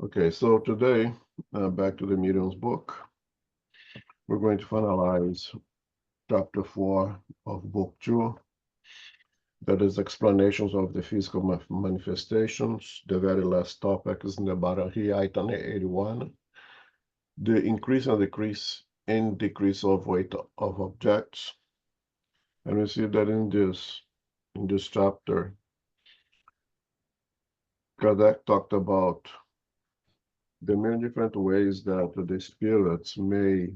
Okay, so today, back to the Medium's book, we're going to finalize chapter 4 of book 2, that is explanations of the physical manifestations. The very last topic is in the Barahi, item 81, the increase and decrease of weight of objects. And we see that in this chapter, Kardec talked about the many different ways that the spirits may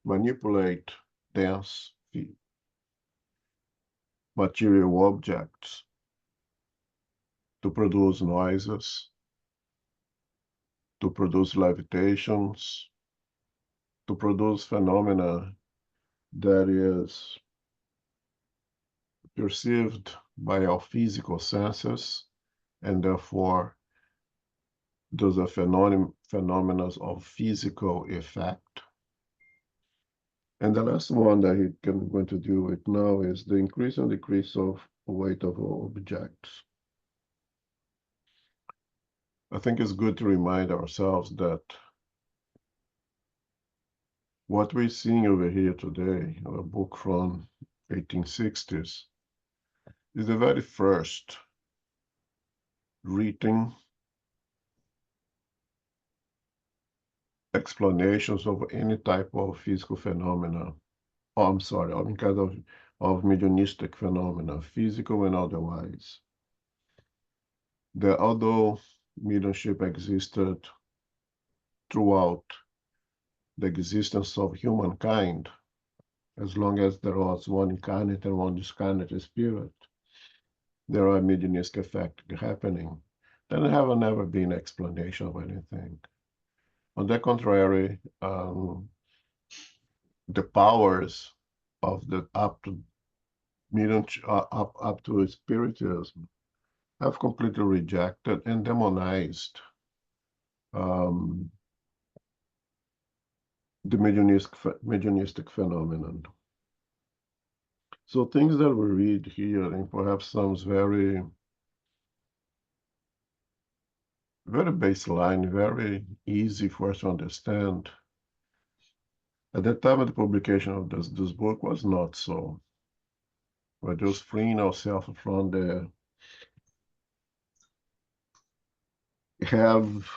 manipulate dense material objects to produce noises, to produce levitations, to produce phenomena that is perceived by our physical senses, and therefore those are phenomena of physical effect. And the last one that he can going to deal with now is the increase and decrease of weight of objects. I think it's good to remind ourselves that what we're seeing over here today, a book from 1860s, is the very first written explanations of any type of physical phenomena. Oh, I'm sorry, any kind of mediumistic phenomena, physical and otherwise. That although mediumship existed throughout the existence of humankind, as long as there was one incarnate and one discarnate spirit, there are mediumistic effects happening. There have never been explanation of anything. On the contrary, the powers of the up to spiritism have completely rejected and demonized the mediumistic phenomenon. So things that we read here, and perhaps sounds very, very baseline, very easy for us to understand. At the time of the publication of this book was not so. We're just freeing ourselves from the have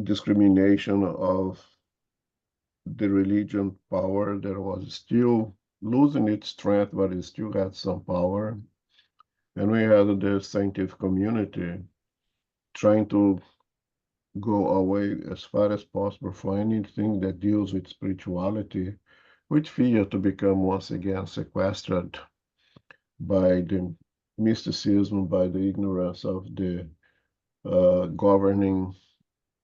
discrimination of the religion power that was still losing its strength, but it still had some power. And we had the scientific community trying to go away as far as possible from anything that deals with spirituality, with fear to become once again sequestered by the mysticism, by the ignorance of the governing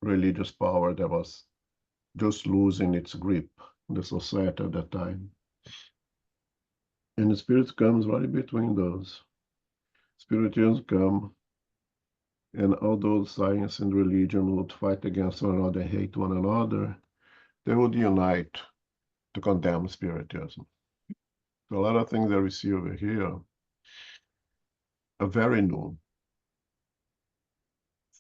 religious power that was just losing its grip on the society at that time. And the spirit comes right between those. Spiritism come, and although science and religion would fight against one another, hate one another, they would unite to condemn spiritism. So a lot of things that we see over here are very new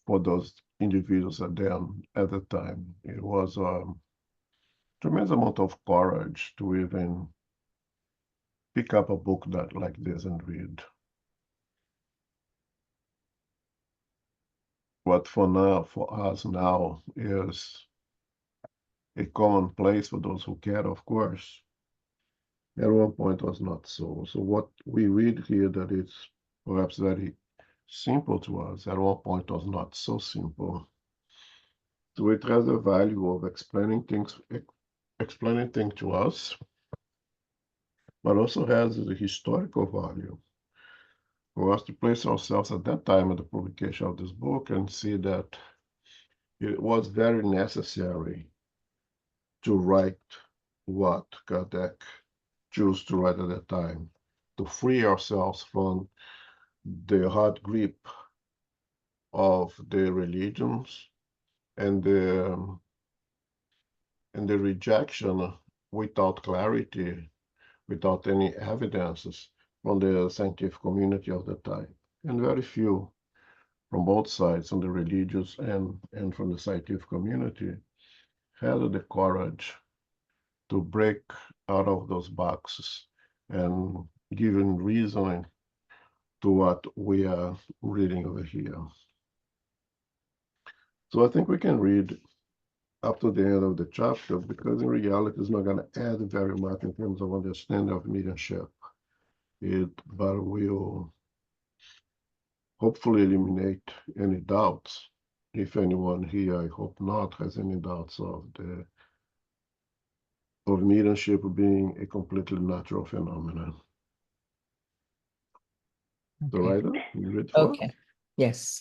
for those individuals at the time. It was a tremendous amount of courage to even pick up a book like this and read. What for us now is a commonplace for those who care, of course. At one point was not so. So what we read here that it's perhaps very simple to us, at one point was not so simple. So it has the value of explaining things to us, but also has the historical value for us to place ourselves at that time of the publication of this book and see that it was very necessary to write what Kardec chose to write at that time, to free ourselves from the hard grip of the religions and the rejection without clarity, without any evidences from the scientific community of the time. And very few from both sides, from the religious and from the scientific community, had the courage to break out of those boxes and giving reasoning to what we are reading over here. So I think we can read up to the end of the chapter, because in reality it's not going to add very much in terms of understanding of mediumship. But will hopefully eliminate any doubts. If anyone here, I hope not, has any doubts of mediumship being a completely natural phenomenon. So, Okay. Ryder, you read for? Okay. Yes.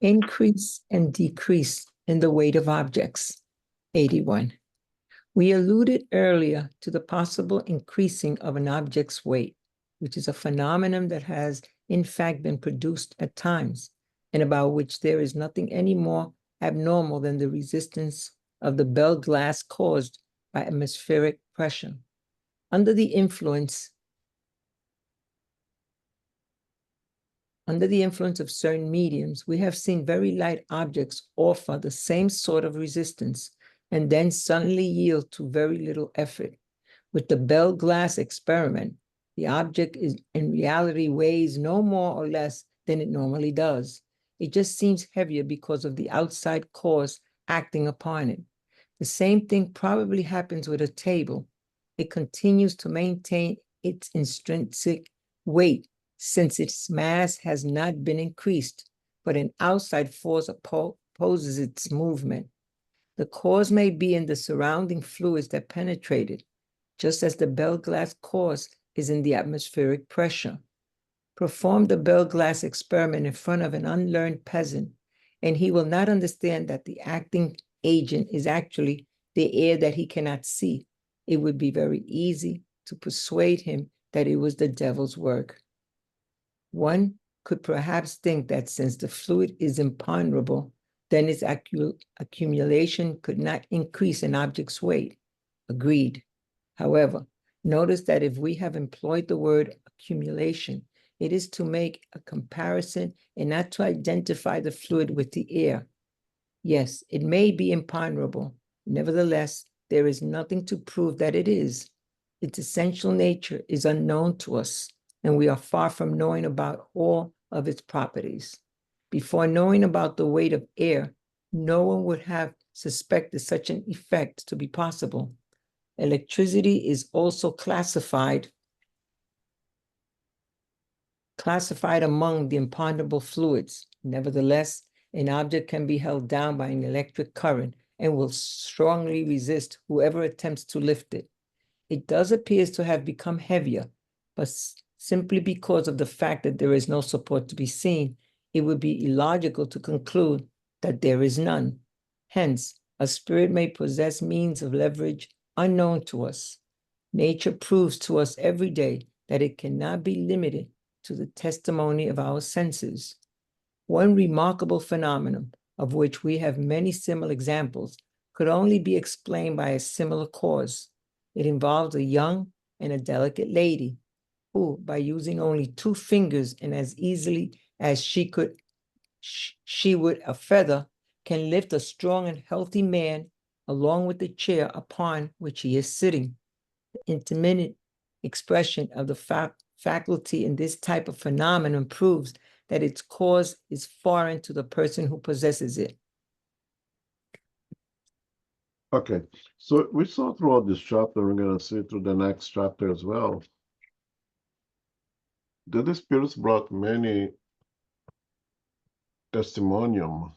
Increase and decrease in the weight of objects. 81. We alluded earlier to the possible increasing of an object's weight, which is a phenomenon that has in fact been produced at times, and about which there is nothing any more abnormal than the resistance of the bell glass caused by atmospheric pressure. Under the influence of certain mediums, we have seen very light objects offer the same sort of resistance and then suddenly yield to very little effort. With the bell glass experiment, the object in reality weighs no more or less than it normally does. It just seems heavier because of the outside cause acting upon it. The same thing probably happens with a table. It continues to maintain its intrinsic weight since its mass has not been increased, but an outside force opposes its movement. The cause may be in the surrounding fluids that penetrate it, just as the bell glass cause is in the atmospheric pressure. Perform the bell glass experiment in front of an unlearned peasant, and he will not understand that the acting agent is actually the air that he cannot see. It would be very easy to persuade him that it was the devil's work. One could perhaps think that since the fluid is imponderable, then its accumulation could not increase an object's weight. Agreed. However, notice that if we have employed the word accumulation, it is to make a comparison and not to identify the fluid with the air. Yes, it may be imponderable. Nevertheless, there is nothing to prove that it is. Its essential nature is unknown to us, and we are far from knowing about all of its properties. Before knowing about the weight of air, no one would have suspected such an effect to be possible. Electricity is also classified among the imponderable fluids. Nevertheless, an object can be held down by an electric current and will strongly resist whoever attempts to lift it. It does appear to have become heavier, but simply because of the fact that there is no support to be seen, it would be illogical to conclude that there is none. Hence, a spirit may possess means of leverage unknown to us. Nature proves to us every day that it cannot be limited to the testimony of our senses. One remarkable phenomenon, of which we have many similar examples, could only be explained by a similar cause. It involves a young and a delicate lady who, by using only 2 fingers and as easily as she would a feather, can lift a strong and healthy man along with the chair upon which he is sitting. The intermittent expression of the faculty in this type of phenomenon proves that its cause is foreign to the person who possesses it. Okay, so we saw throughout this chapter, we're going to see through the next chapter as well, that the spirits brought many testimonium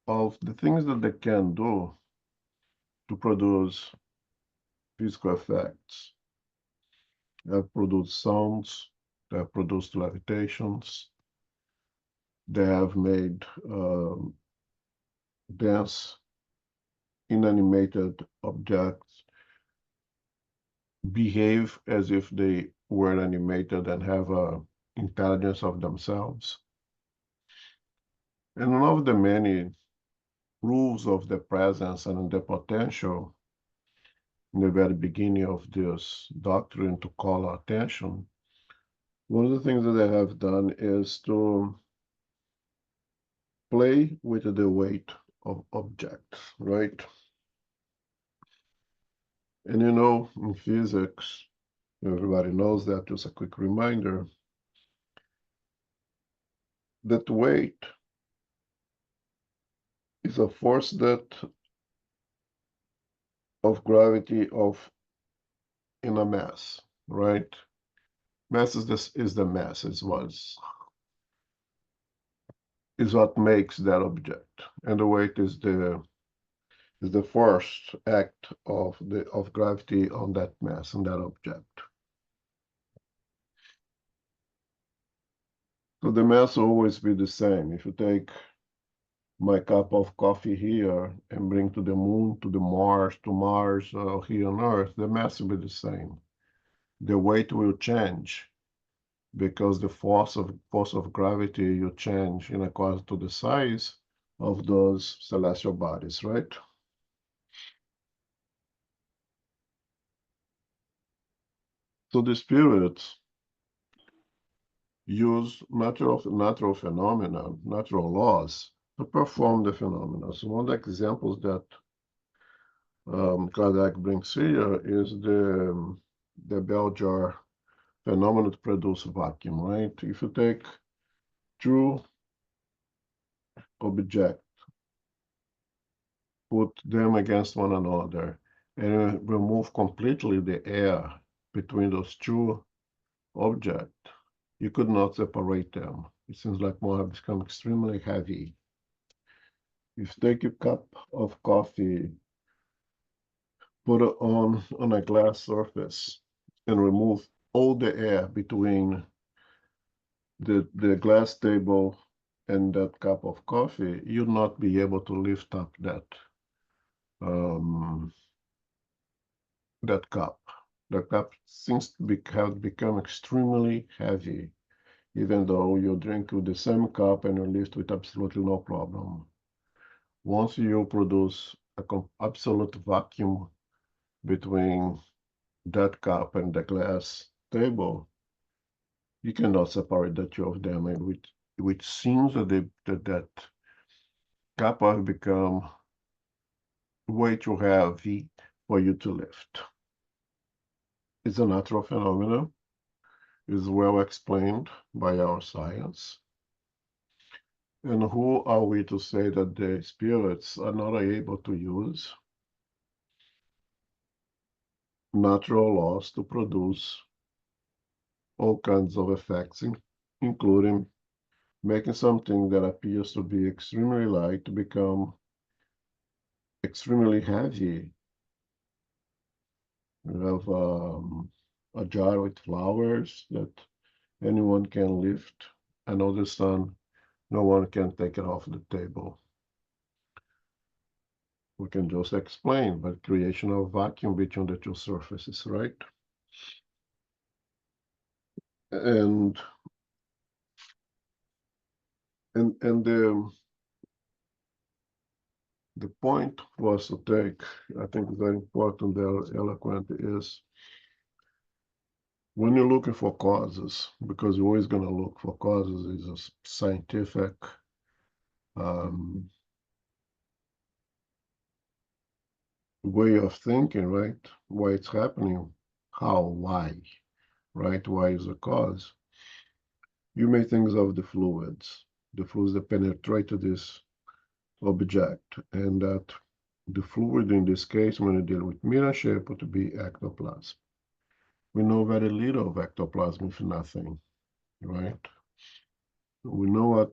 of the things that they can do to produce physical effects. They have produced sounds, they have produced levitations, they have made dense, inanimated objects behave as if they were animated and have a intelligence of themselves. And one of the many rules of the presence and the potential in the very beginning of this doctrine to call our attention, one of the things that they have done is to play with the weight of objects, right? And you know, in physics, everybody knows that, just a quick reminder, that weight is a force that of gravity of in a mass, right? Mass is the mass, is what makes that object. And the weight is the first act of gravity on that mass, on that object. So the mass will always be the same. If you take my cup of coffee here and bring to the moon, to Mars, here on Earth, the mass will be the same. The weight will change because the force of gravity you change in accordance to the size of those celestial bodies, right? So the spirits use natural phenomena, natural laws to perform the phenomena. So one of the examples that Kardec brings here is the bell jar phenomenon to produce vacuum, right? If you take two objects, put them against one another, and remove completely the air between those two objects, you could not separate them. It seems like one have become extremely heavy. If you take a cup of coffee, put it on a glass surface, and remove all the air between the glass table and that cup of coffee, you'll not be able to lift up um, that cup. The cup seems to have become extremely heavy, even though you drink with the same cup and you lift with absolutely no problem. Once you produce an absolute vacuum between that cup and the glass table, you cannot separate the two of them, and which seems that cup have become way too heavy for you to lift. It's a natural phenomenon, is well explained by our science. And who are we to say that the spirits are not able to use natural laws to produce all kinds of effects, including making something that appears to be extremely light to become extremely heavy. You have a jar with flowers that anyone can lift, and all of a sudden, no one can take it off the table. We can just explain by creation of vacuum between the two surfaces, right? And the point was to take, I think very important, very eloquent, is when you're looking for causes, because you're always going to look for causes, is a scientific way of thinking, right? Why it's happening, how, why, right? Why is the cause? You may think of the fluids that penetrate this object, and that the fluid in this case, when you deal with mirror shape, would be ectoplasm. We know very little of ectoplasm, if nothing, right? We know what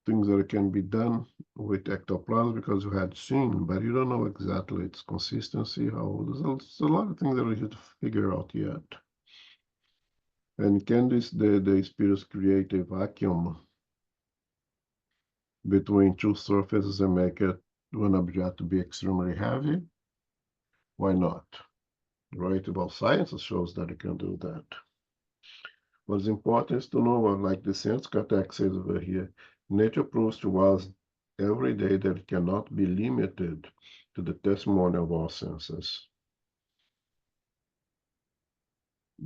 things that can be done with ectoplasm because you had seen, but you don't know exactly its consistency, how there's a lot of things that we have to figure out yet. And can the spirits create a vacuum between two surfaces and make it one object to be extremely heavy? Why not? Right? Well, science shows that it can do that. What's important is to know, like the sense Kardec says over here, nature proves to us every day that it cannot be limited to the testimony of our senses.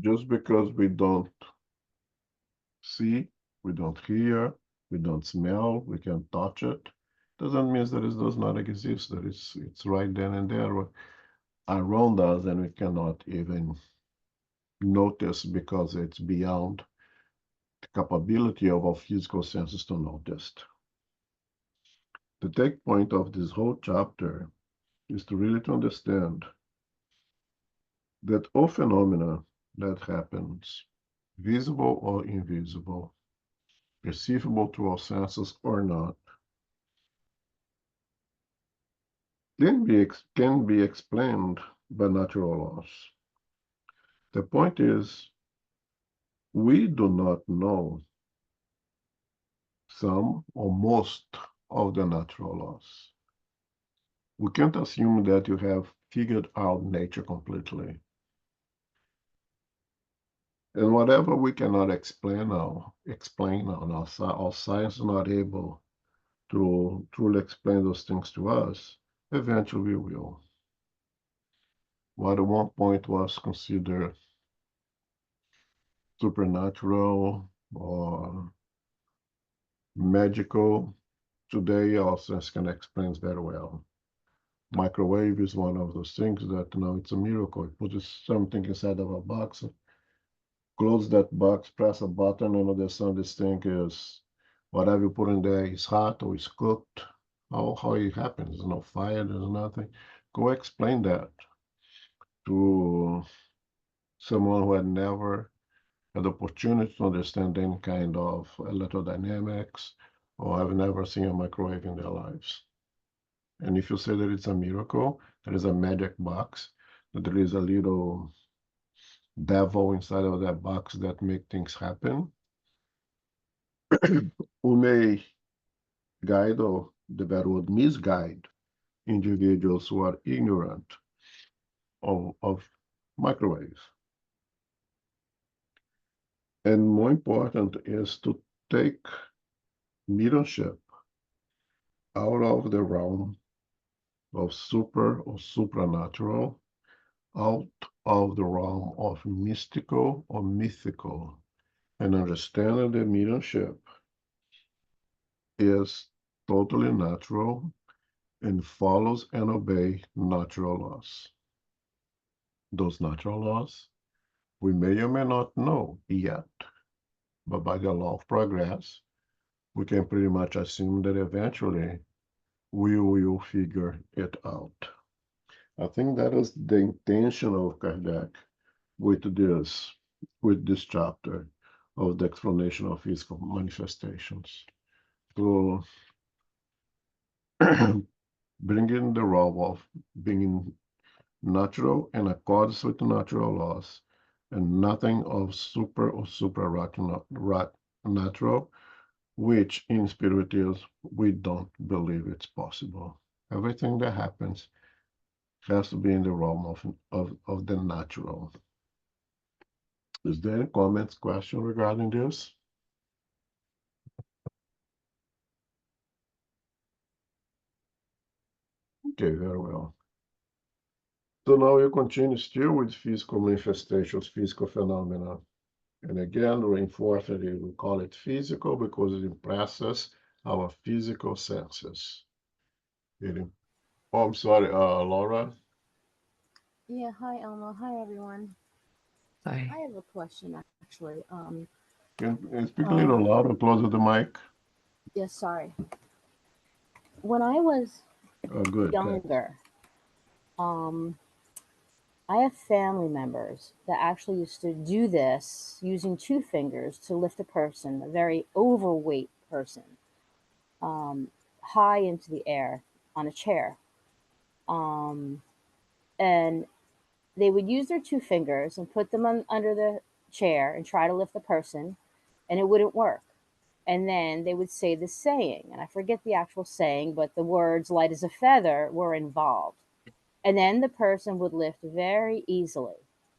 Just because we don't see, we don't hear, We don't smell, we can touch it. Doesn't mean that it does not exist, that it's right then and there around us, and we cannot even notice because it's beyond the capability of our physical senses to notice. The take point of this whole chapter is to really to understand that all phenomena that happens, visible or invisible, perceivable to our senses or not, can be explained by natural laws. The point is, we do not know some or most of the natural laws. We can't assume that you have figured out nature completely. And whatever we cannot explain now, our science is not able to truly explain those things to us, eventually we will. What at one point was considered supernatural or magical, today our science can explain very well. Microwave is one of those things that it's a miracle. You put something inside of a box, close that box, press a button, and all of a sudden this thing is whatever you put in there is hot or is cooked. How it happens? There's no fire, there's nothing. Go explain that to someone who had never had the opportunity to understand any kind of electrodynamics or have never seen a microwave in their lives. And if you say that it's a miracle, there is a magic box, that there is a little devil inside of that box that make things happen, who may guide, or the better word, misguide individuals who are ignorant of microwaves. And more important is to take mediumship out of the realm of super or supernatural, out of the realm of mystical or mythical, and understanding that mediumship is totally natural and follows and obeys natural laws. Those natural laws we may or may not know yet, but by the law of progress, we can pretty much assume that eventually we will figure it out. I think that is the intention of Kardec with this chapter of the explanation of physical manifestations. To bring in the realm of being natural in accordance with the natural laws, and nothing of super or supernatural, which in spiritism we don't believe it's possible. Everything that happens has to be in the realm of the natural. Is there any comments, question regarding this? Okay, very well. So now you continue still with physical manifestations, physical phenomena. And again, reinforce that we call it physical because it impresses our physical senses. Oh, I'm sorry, Laura. Yeah, hi Elmo. Hi everyone. Hi. I have a question actually. Can speak a little louder, closer to the mic? Yeah, sorry. When I was Oh, good, thanks. younger, um, I have family members that actually used to do this using two fingers to lift a person, a very overweight person, um, high into the air on a chair. Um, and they would use their two fingers and put them under the chair and try to lift the person, and it wouldn't work. And then they would say this saying, and I forget the actual saying, but the words light as a feather were involved. And then the person would lift very easily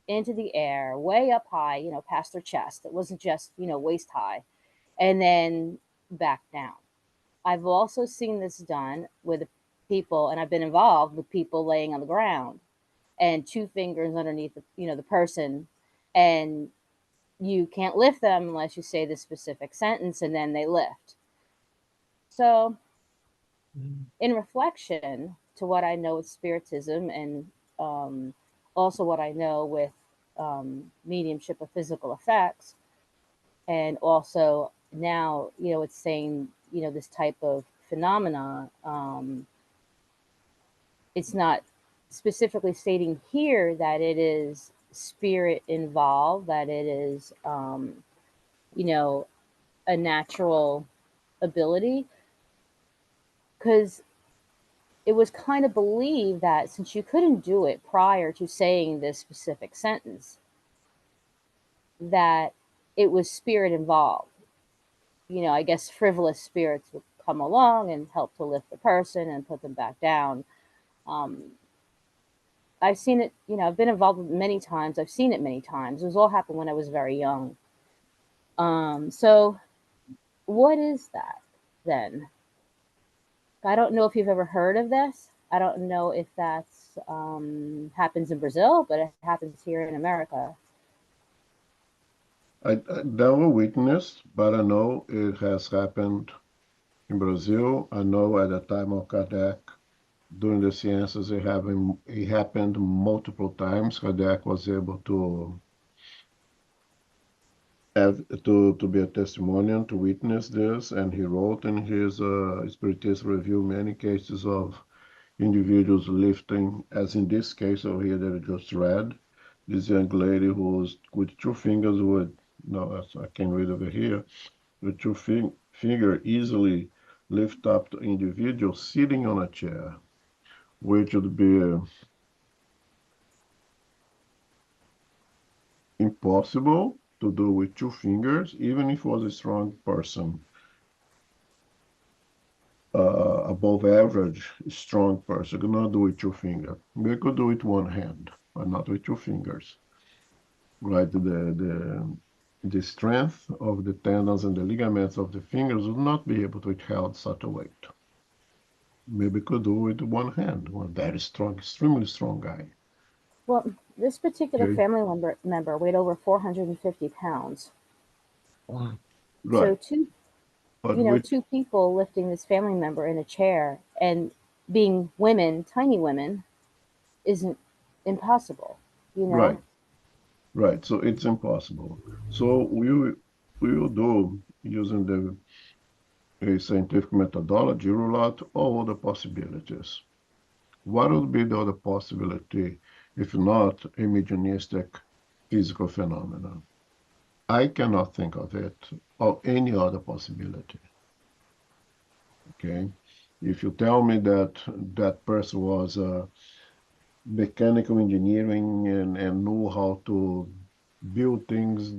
into the air, way up high, past their chest. It wasn't just, waist high, and then back down. I've also seen this done with people, and I've been involved with people laying on the ground and two fingers underneath the person, and you can't lift them unless you say the specific sentence, and then they lift. So, Mm. in reflection to what I know with spiritism and um, also what I know with mediumship of physical effects, and also now, it's saying, this type of phenomena, it's not specifically stating here that it is spirit involved, that it is, you know, a natural ability, because it was kind of believed that since you couldn't do it prior to saying this specific sentence, that it was spirit involved. I guess frivolous spirits would come along and help to lift the person and put them back down. Um, I've seen it, I've been involved with it many times. I've seen it many times. It was all happened when I was very young. So what is that then? I don't know if you've ever heard of this. I don't know if that's happens in Brazil, but it happens here in America. I never witnessed, but I know it has happened in Brazil. I know at the time of Kardec, during the sciences, it happened multiple times. Kardec was able to have to be a testimonial, to witness this, and he wrote in his Spiritist Review many cases of individuals lifting, as in this case over here that I just read, this young lady who was with two fingers would, no, I can't read over here, with two finger easily lift up the individual sitting on a chair, which would be impossible to do with two fingers, even if it was a strong person, above average strong person, could not do it with two fingers. They could do it with one hand, but not with two fingers. Right? The strength of the tendons and the ligaments of the fingers would not be able to withhold such a weight. Maybe could do it with one hand, one very strong, extremely strong guy. Well, this particular Okay, family member weighed over 450 pounds. Wow. So right. But with two people lifting this family member in a chair and being women, tiny women, isn't impossible, you know? right, right. So it's impossible. So we will do using the a scientific methodology rule out all the possibilities. What would be the other possibility if not a mediumistic physical phenomenon? I cannot think of it or any other possibility. Okay. If you tell me that that person was mechanical engineering and knew how to build things,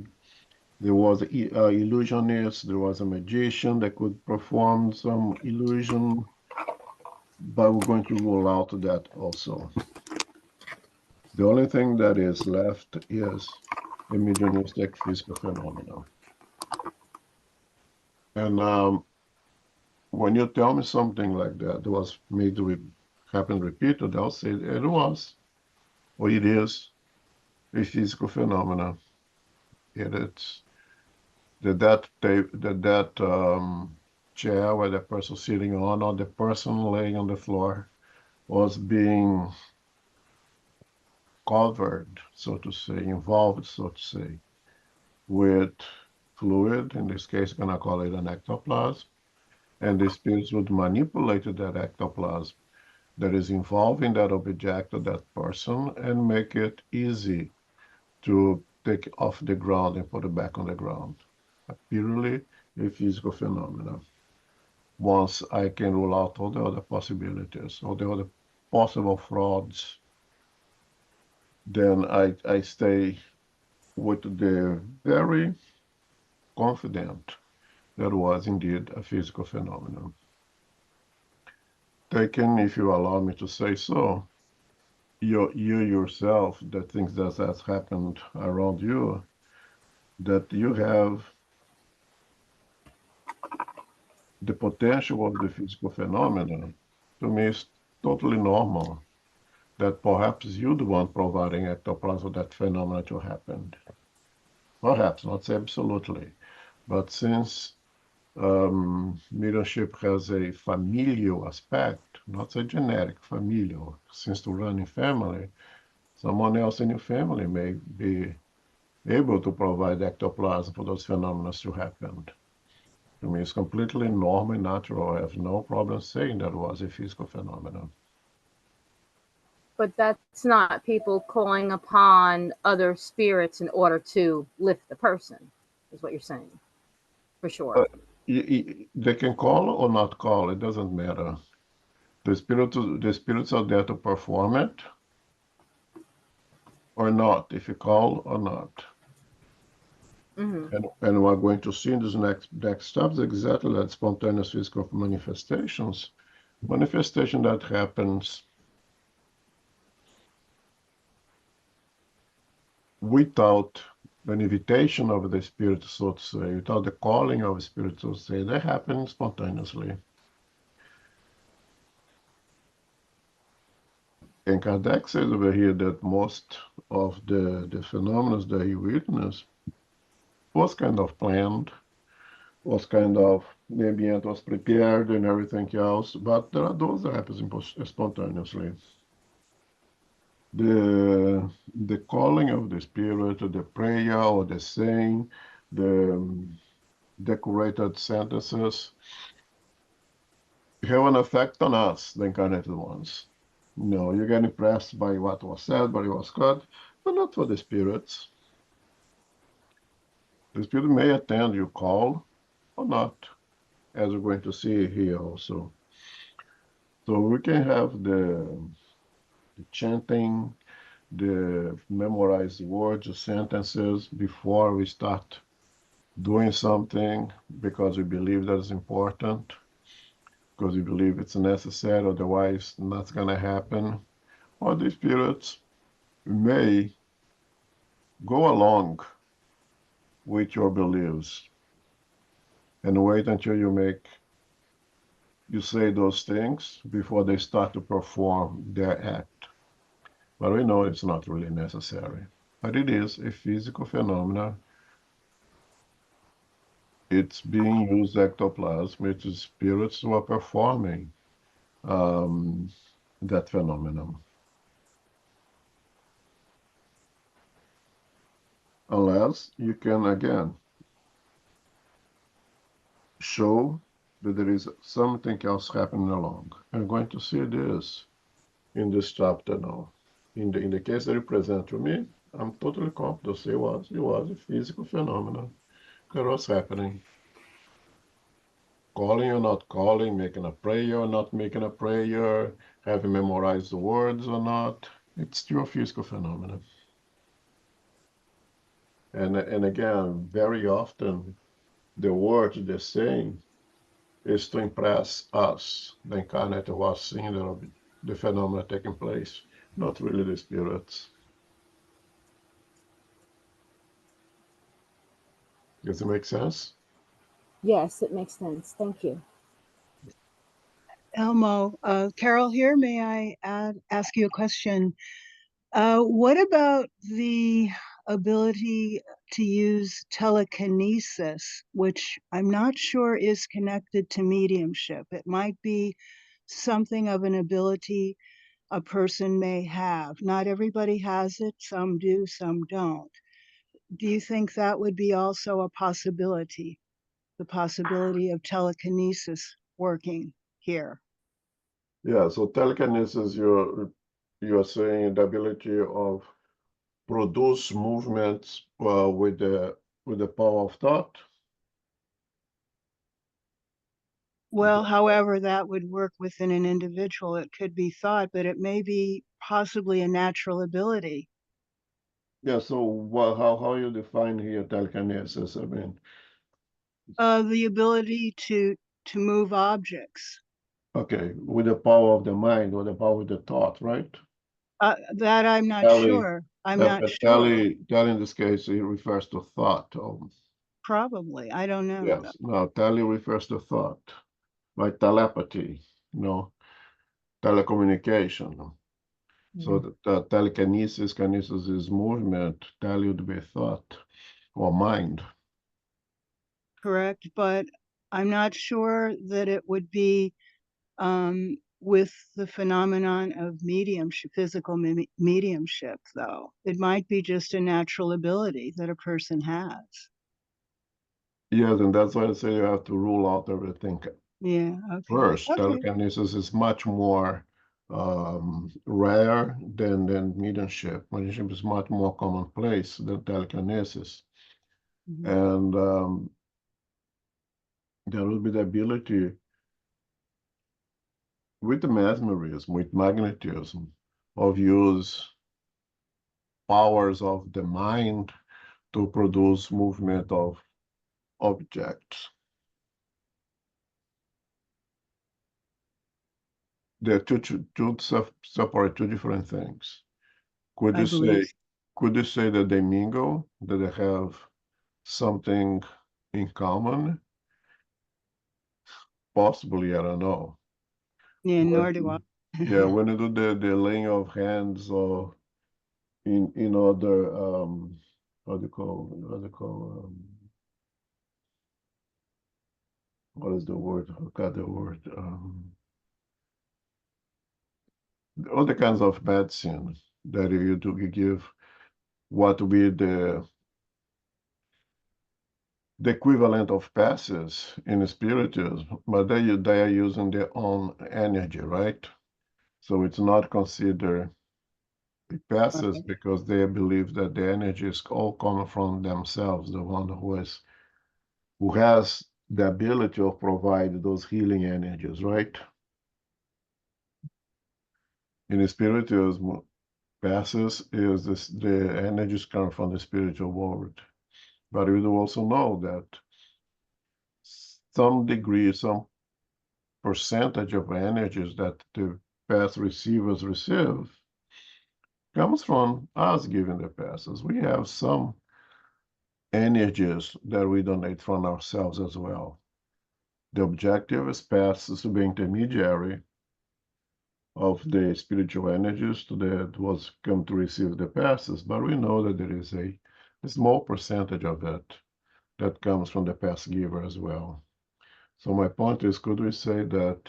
there was an illusionist, there was a magician that could perform some illusion, but we're going to rule out that also. The only thing that is left is a mediumistic physical phenomenon. And when you tell me something like that was made to happen repeated, I'll say it was, or it is, a physical phenomenon. It's that chair where the person sitting on or the person laying on the floor was being covered, so to say, involved, so to say, with fluid. In this case, I'm gonna call it an ectoplasm, and the spirits would manipulate that ectoplasm that is involved in that object or that person and make it easy to take it off the ground and put it back on the ground. Purely a physical phenomenon. Once I can rule out all the other possibilities, all the other possible frauds, then I stay with the very confident that was indeed a physical phenomenon. Taken, if you allow me to say so, you yourself, the things that has happened around you, that you have the potential of the physical phenomenon, to me is totally normal. That perhaps you're the one providing ectoplasm that phenomenon to happen. Perhaps, not say absolutely. But since Mediumship has a familial aspect, not a generic familial. Since to run in family, someone else in your family may be able to provide ectoplasm for those phenomena to happen. I mean, it's completely normal and natural. I have no problem saying that was a physical phenomenon. But that's not people calling upon other spirits in order to lift the person, is what you're saying, for sure. They can call or not call, it doesn't matter. The spirits are there to perform it or not, if you call or not. And we're going to see in this next steps exactly that spontaneous physical manifestations. Manifestation that happens without an invitation of the spirit, so to say, without the calling of the spirit, so to say, they happen spontaneously. And Kardec says over here that most of the phenomena that he witnessed was kind of planned, was kind of, the ambient was prepared and everything else, but there are those that happen spontaneously. The calling of the spirit, the prayer or the saying, the decorated sentences have an effect on us, the incarnated ones. You get impressed by what was said, by what was said, but not for the spirits. The spirit may attend your call or not, as we're going to see here also. So we can have the chanting, the memorized words or sentences before we start doing something because we believe that is important, because we believe it's necessary, otherwise not going to happen. Or the spirits may go along with your beliefs and wait until you say those things before they start to perform their act. But we know it's not really necessary. But it is a physical phenomenon. It's being used ectoplasm, which is spirits who are performing that phenomenon. Unless you can, again, show that there is something else happening along. I'm going to see this in this chapter now. In the case that you present to me, I'm totally confident it was a physical phenomenon that was happening. Calling or not calling, making a prayer or not making a prayer, having memorized the words or not, it's still a physical phenomenon. And again, very often the word they're saying is to impress us, the incarnate who are seeing the phenomena taking place, not really the spirits. Does it make sense? Yes, it makes sense. Thank you. Elmo, Carol here. May I ask you a question? What about the ability to use telekinesis, which I'm not sure is connected to mediumship? It might be something of an ability a person may have. Not everybody has it. Some do, some don't. Do you think that would be also a possibility? The possibility of telekinesis working here? Yeah, so telekinesis, you're saying the ability of produce movements with the power of thought. Well, however that would work within an individual, it could be thought, but it may be possibly a natural ability. Yeah, so how you define here telekinesis? I mean, The ability to move objects. okay, with the power of the mind or the power of the thought, right? That I'm not Tele, sure. I'm not sure. tele in this case, it refers to thought. Probably. I don't know. Yes, no, tele refers to thought, like telepathy, telecommunication. So the telekinesis, kinesis is movement, tele would be thought or mind. Correct. But I'm not sure that it would be with the phenomenon of physical mediumship, though. It might be just a natural ability that a person has. Yes, and that's why I say you have to rule out everything Yeah, okay. first. Okay. Telekinesis is much more rare than mediumship. Mediumship is much more commonplace than telekinesis. Mhm. And there will be the ability with the mesmerism, with magnetism, of use powers of the mind to produce movement of objects. They're separate two different things. Could I you believe say, could you say that they mingle, that they have something in common? Possibly, I don't know. Yeah, But nor do I. yeah, when you do the laying of hands or in other what do you call what is the word? I got the word. Other kinds of medicine that you do give what will be the equivalent of passes in spiritism, but they are using their own energy, right? So it's not considered passes Right. because they believe that the energy is all coming from themselves, the one who has the ability to provide those healing energies, right? In spiritism, passes is the energies come from the spiritual world. But we do also know that some degree, some percentage of energies that the pass receivers receive comes from us giving the passes. We have some energies that we donate from ourselves as well. The objective is passes to be intermediary of the spiritual energies that was come to receive the passes, but we know that there is a small percentage of it that comes from the pass giver as well. So my point is, could we say that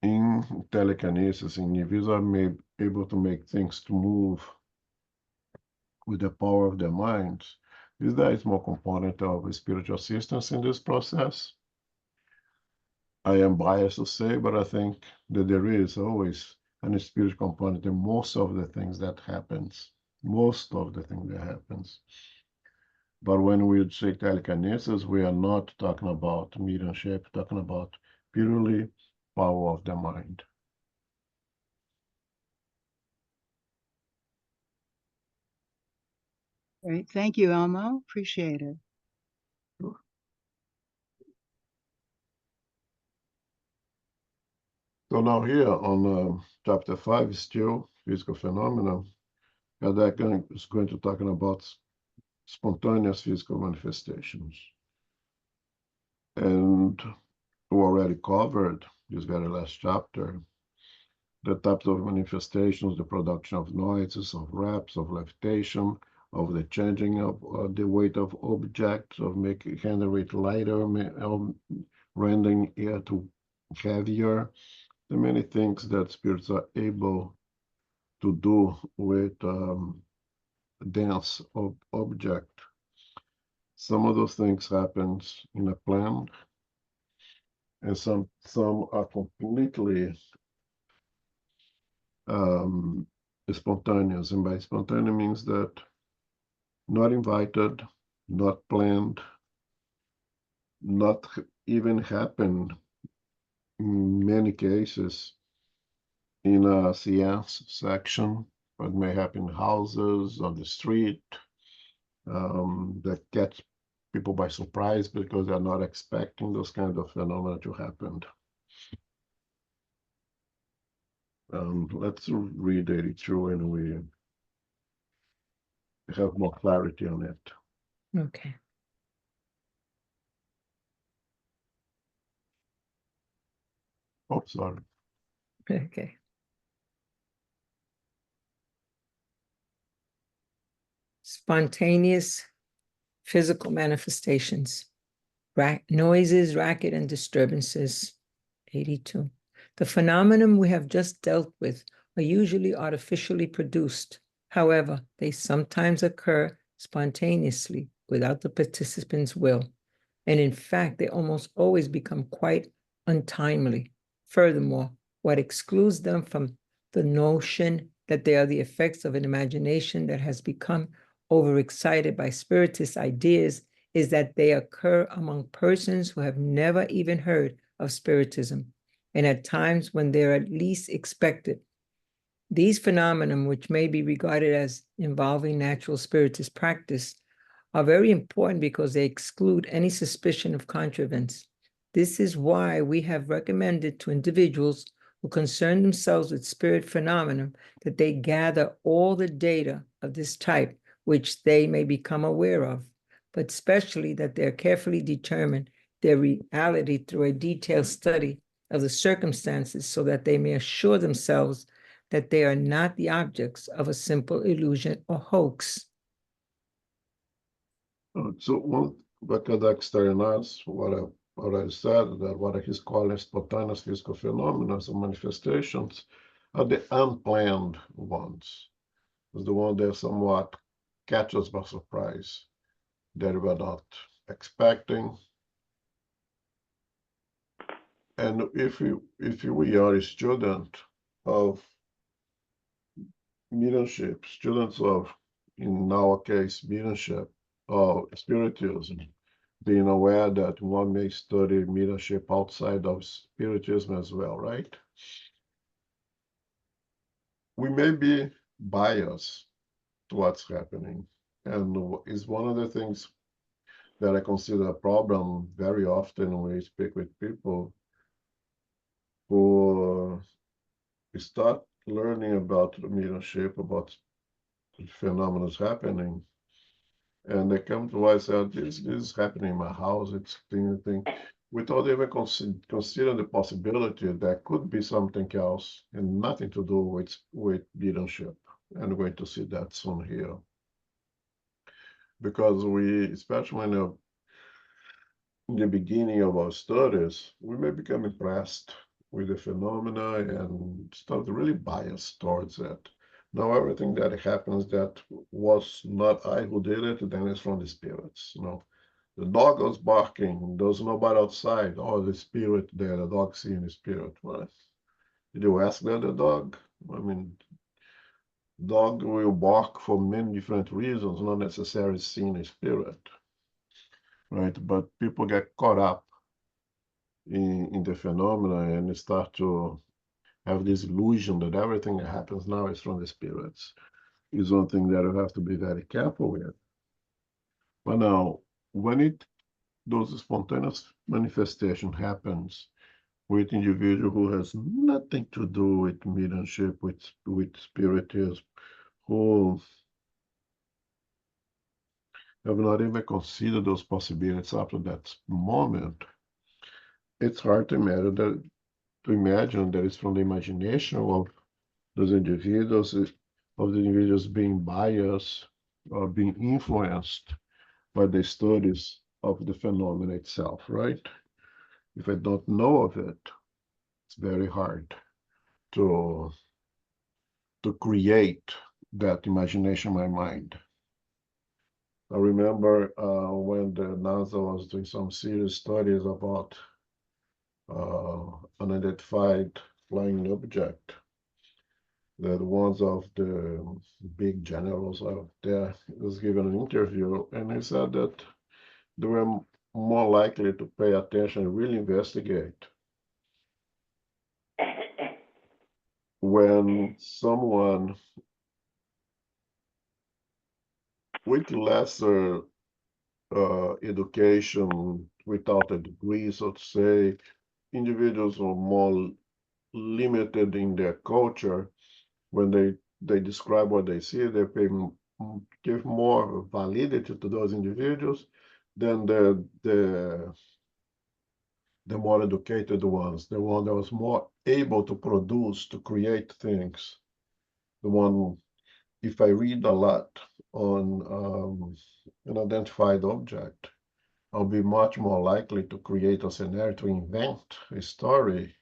in telekinesis, individuals are able to make things to move with the power of their minds? Is there a small component of spiritual assistance in this process? I am biased to say, but I think that there is always an spiritual component in most of the things that happens. Most of the things that happens. But when we say telekinesis, we are not talking about mediumship, talking about purely power of the mind. Great. Thank you, Elmo. Appreciate it. So now here on chapter 5, still physical phenomena, Kardec is going to talking about spontaneous physical manifestations. And we already covered this very last chapter, the types of manifestations, the production of noises, of raps, of levitation, of the changing of the weight of objects, of making handling it lighter, of rendering it heavier. The many things that spirits are able to do with dense object. Some of those things happens in a plan, and some are completely spontaneous. And by spontaneous means that not invited, not planned, not even happened in many cases in a science section, but may happen in houses, on the street, that catch people by surprise because they're not expecting those kind of phenomena to happen. Let's read 82 and we have more clarity on it. Okay. Oh, sorry. Okay. Spontaneous physical manifestations. noises, racket, and disturbances. 82. The phenomenon we have just dealt with are usually artificially produced. However, they sometimes occur spontaneously without the participant's will. And in fact, they almost always become quite untimely. Furthermore, what excludes them from the notion that they are the effects of an imagination that has become overexcited by spiritist ideas is that they occur among persons who have never even heard of spiritism, and at times when they're at least expected. These phenomena, which may be regarded as involving natural spiritist practice, are very important because they exclude any suspicion of contrivance. This is why we have recommended to individuals who concern themselves with spirit phenomena that they gather all the data of this type which they may become aware of, but especially that they are carefully determine their reality through a detailed study of the circumstances so that they may assure themselves that they are not the objects of a simple illusion or hoax. So what Dexter and us, what I said, that what he's calling spontaneous physical phenomena or manifestations are the unplanned ones. It's the one that somewhat catch us by surprise, that we're not expecting. And if we are a student of mediumship, students of, in our case, mediumship or spiritism, being aware that one may study mediumship outside of spiritism as well, right? We may be biased to what's happening. And is one of the things that I consider a problem very often when we speak with people who start learning about mediumship, about phenomena happening, and they come to us and say, this is happening in my house, it's thing, without even considering the possibility that could be something else and nothing to do with mediumship. And we're going to see that soon here. Because we, especially in the beginning of our studies, we may become impressed with the phenomena and start really biased towards it. Now, everything that happens that was not I who did it, then it's from the spirits. The dog was barking, there's nobody outside. Oh, the spirit there, the dog seeing the spirit. Well, did you ask the dog? I mean, dog will bark for many different reasons, not necessarily seeing a spirit, right? But people get caught up in the phenomena and start to have this illusion that everything that happens now is from the spirits. Is one thing that you have to be very careful with. But now, when those spontaneous manifestation happens with individual who has nothing to do with mediumship, with spiritism, who have not even considered those possibilities after that moment, it's hard to imagine that it's from the imagination of those individuals, being biased or being influenced by the studies of the phenomenon itself, right? If I don't know of it, it's very hard to create that imagination in my mind. I remember when the NASA was doing some serious studies about unidentified flying object, that one of the big generals out there was given an interview, and he said that they were more likely to pay attention and really investigate when someone with lesser education, without a degree, so to say, individuals who are more limited in their culture, when they describe what they see, they give more validity to those individuals than the more educated ones, the one that was more able to produce, to create things. The one, if I read a lot on an identified object, I'll be much more likely to create a scenario, to invent a story,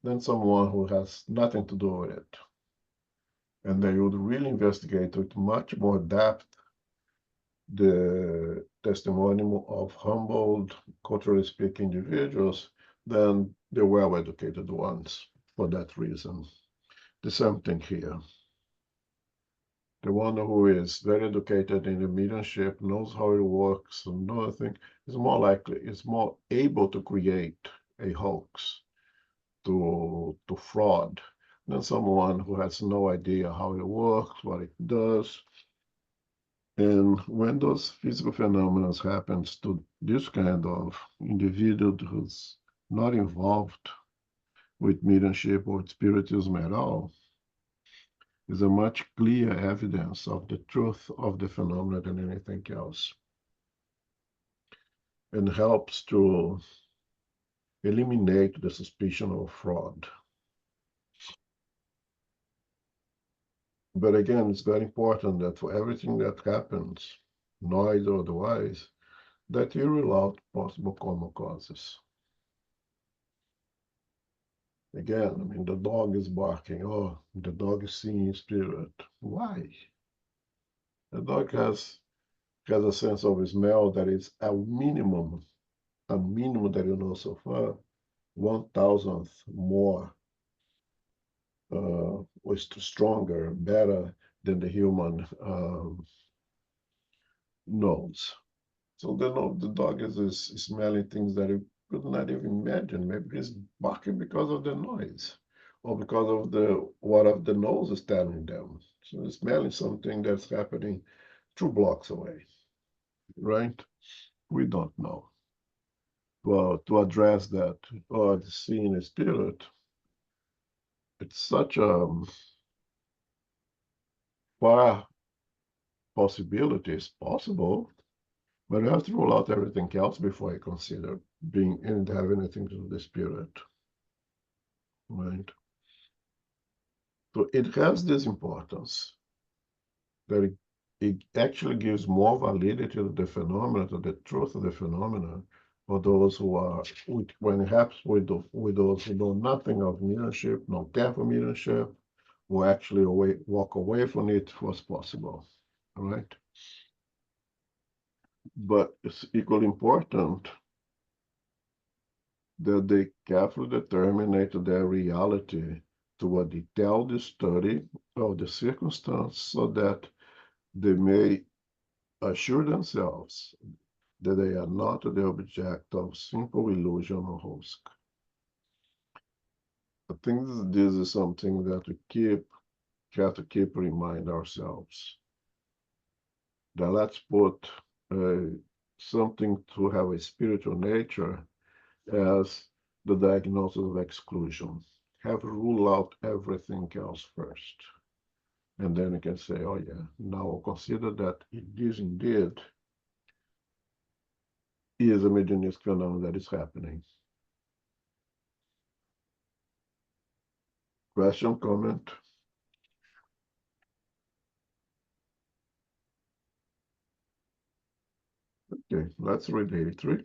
than someone who has nothing to do with it. And they would really investigate with much more depth the testimonial of humbled, culturally speaking individuals than the well-educated ones for that reason. The same thing here. The one who is very educated in the mediumship, knows how it works, and another thing, is more likely, is more able to create a hoax, to fraud, than someone who has no idea how it works, what it does. And when those physical phenomena happens to this kind of individual who's not involved with mediumship or spiritism at all, is a much clearer evidence of the truth of the phenomena than anything else, and helps to eliminate the suspicion of fraud. But again, it's very important that for everything that happens, noise or otherwise, that you rule out possible common causes. Again, I mean, the dog is barking. Oh, the dog is seeing spirit. Why? The dog has a sense of smell that is a minimum that you know so far, 1,000th more, was stronger, better than the human nose. So the dog is smelling things that you could not even imagine. Maybe he's barking because of the noise, or because of what the nose is telling them. So it's smelling something that's happening 2 blocks away, right? We don't know. Well, to address that, or seeing a spirit, it's such a far possibility. It's possible, but you have to rule out everything else before you consider being and have anything to do with the spirit, right? So it has this importance that it actually gives more validity to the phenomena, to the truth of the phenomena, for those who are, when it happens with those who know nothing of mediumship, no care for mediumship, who actually walk away from it was possible, all right? But it's equally important that they carefully determine their reality to a detailed study of the circumstance so that they may assure themselves that they are not the object of simple illusion or hoax. I think this is something that we have to keep remind ourselves. That let's put something to have a spiritual nature as the diagnosis of exclusion. Have to rule out everything else first. And then you can say, oh yeah, now I'll consider that this indeed is a mediumistic phenomenon that is happening. Question, comment? Okay, let's read 83.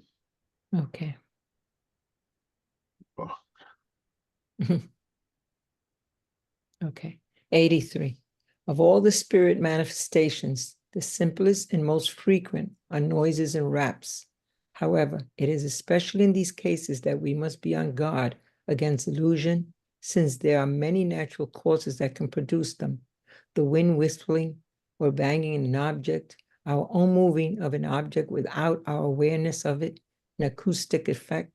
Okay. Oh. Okay. 83. Of all the spirit manifestations, the simplest and most frequent are noises and raps. However, it is especially in these cases that we must be on guard against illusion, since there are many natural causes that can produce them. The wind whistling or banging an object, our own moving of an object without our awareness of it, an acoustic effect,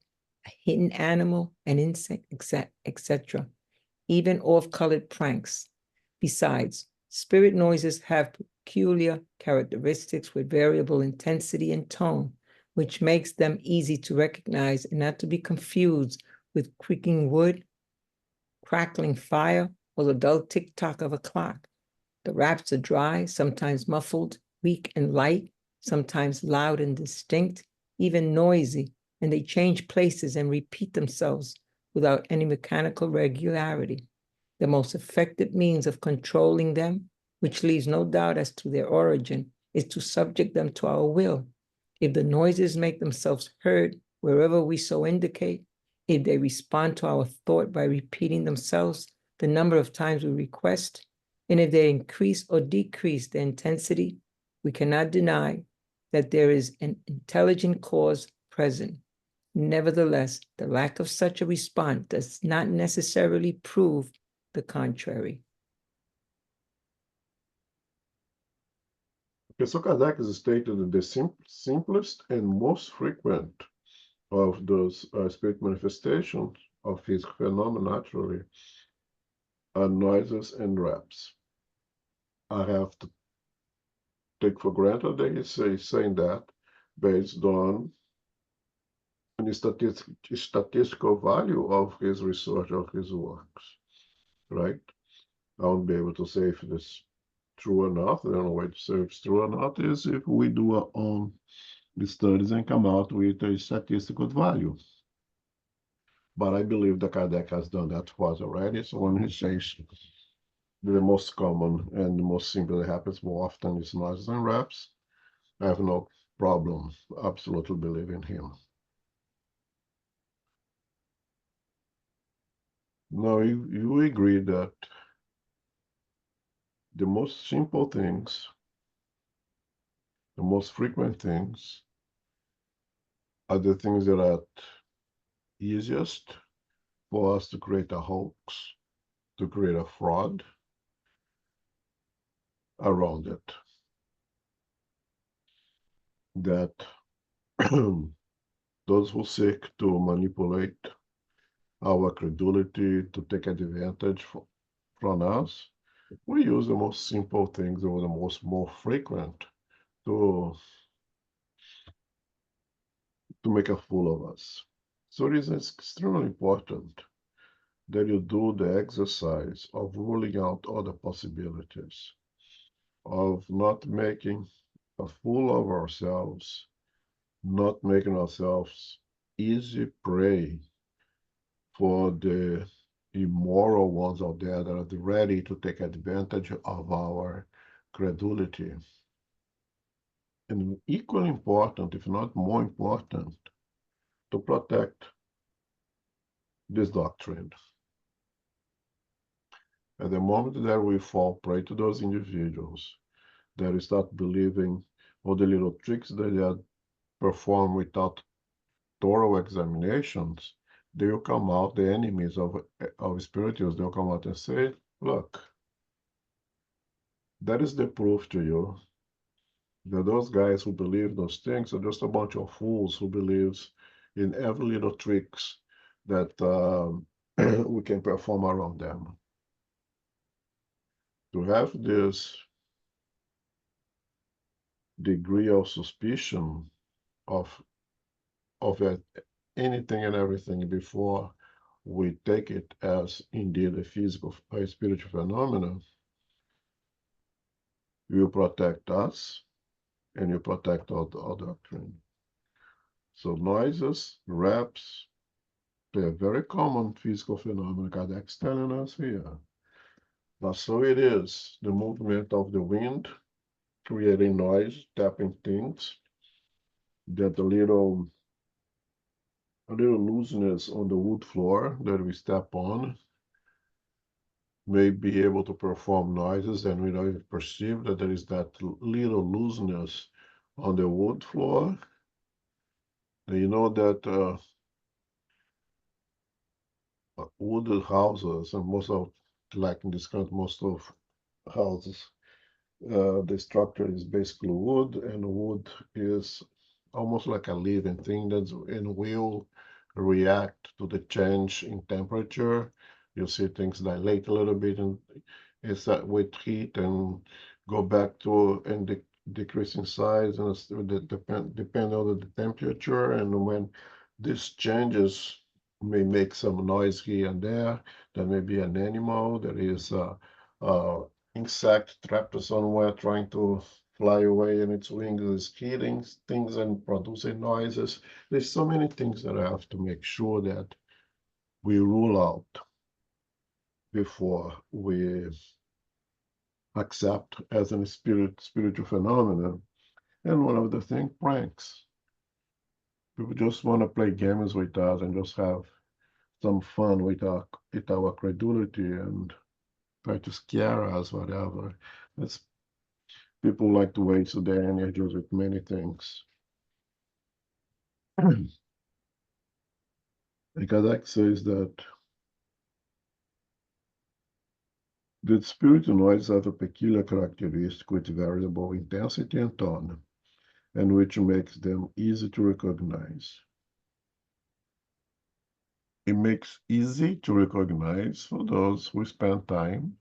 a hidden animal, an insect, etc. Even off-colored pranks. Besides, spirit noises have peculiar characteristics with variable intensity and tone, which makes them easy to recognize and not to be confused with creaking wood, crackling fire, or the dull tick-tock of a clock. The raps are dry, sometimes muffled, weak and light, sometimes loud and distinct, even noisy, and they change places and repeat themselves without any mechanical regularity. The most effective means of controlling them, which leaves no doubt as to their origin, is to subject them to our will. If the noises make themselves heard wherever we so indicate, if they respond to our thought by repeating themselves the number of times we request, and if they increase or decrease the intensity, we cannot deny that there is an intelligent cause present. Nevertheless, the lack of such a response does not necessarily prove the contrary. Okay, so Kardec has stated that the simplest and most frequent of those spirit manifestations of his phenomena naturally are noises and raps. I have to take for granted that he's saying that based on the statistical value of his research, of his works, right? I won't be able to say if it's true or not. The only way to say if it's true or not is if we do our own studies and come out with a statistical value. But I believe that Kardec has done that for us already. So when he says the most common and the most simple that happens more often is noises and raps, I have no problem absolutely believing him. Now, you agree that the most simple things, the most frequent things, are the things that are easiest for us to create a hoax, to create a fraud around it. That those who seek to manipulate our credulity, to take advantage from us, we use the most simple things or the more frequent to make a fool of us. So it is extremely important that you do the exercise of ruling out other possibilities, of not making a fool of ourselves, not making ourselves easy prey for the immoral ones out there that are ready to take advantage of our credulity. And equally important, if not more important, to protect this doctrine. At the moment that we fall prey to those individuals that we start believing all the little tricks that they perform without thorough examinations, they will come out, the enemies of spirituals, they'll come out and say, look, that is the proof to you that those guys who believe those things are just a bunch of fools who believes in every little tricks that we can perform around them. To have this degree of suspicion of anything and everything before we take it as indeed a spiritual phenomenon, will protect us and you protect our doctrine. So noises, raps, they're very common physical phenomena. Kardec's telling us here. But so it is, the movement of the wind creating noise, tapping things, that a little looseness on the wood floor that we step on may be able to perform noises, and we don't even perceive that there is that little looseness on the wood floor. And you know that wood houses, and most of, like in this country, most of houses, the structure is basically wood, and wood is almost like a living thing and will react to the change in temperature. You see things dilate a little bit, and it's with heat and go back to and decrease in size, and depend on the temperature. And when this changes, may make some noise here and there. There may be an animal that is insect trapped somewhere trying to fly away, and its wings is hitting things and producing noises. There's so many things that I have to make sure that we rule out before we accept as a spiritual phenomenon. And one of the things, pranks. People just want to play games with us and just have some fun with our credulity and try to scare us, whatever. It's people like to waste their energies with many things. Kardec says that the spiritual noise have a peculiar characteristic with variable intensity and tone, and which makes them easy to recognize. It makes easy to recognize for those who spend time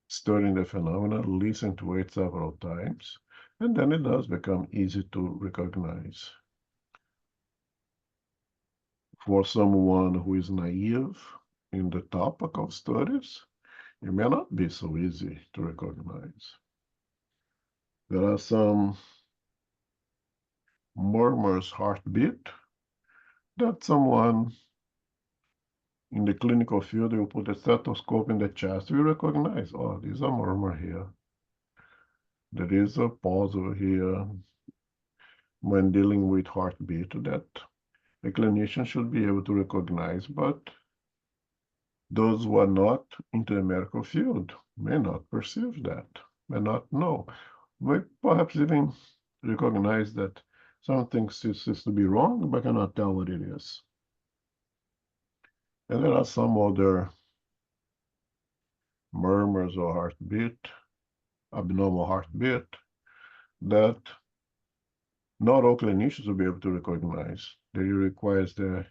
studying the phenomena, listen to it several times, and then it does become easy to recognize. For someone who is naive in the topic of studies, it may not be so easy to recognize. There are some murmurs heartbeat that someone in the clinical field will put a stethoscope in the chest, we recognize, oh, there's a murmur here. There is a pause over here when dealing with heartbeat that a clinician should be able to recognize, but those who are not into the medical field may not perceive that, may not know, may perhaps even recognize that something seems to be wrong, but cannot tell what it is. And there are some other murmurs or heartbeat, abnormal heartbeat, that not all clinicians will be able to recognize. They requires the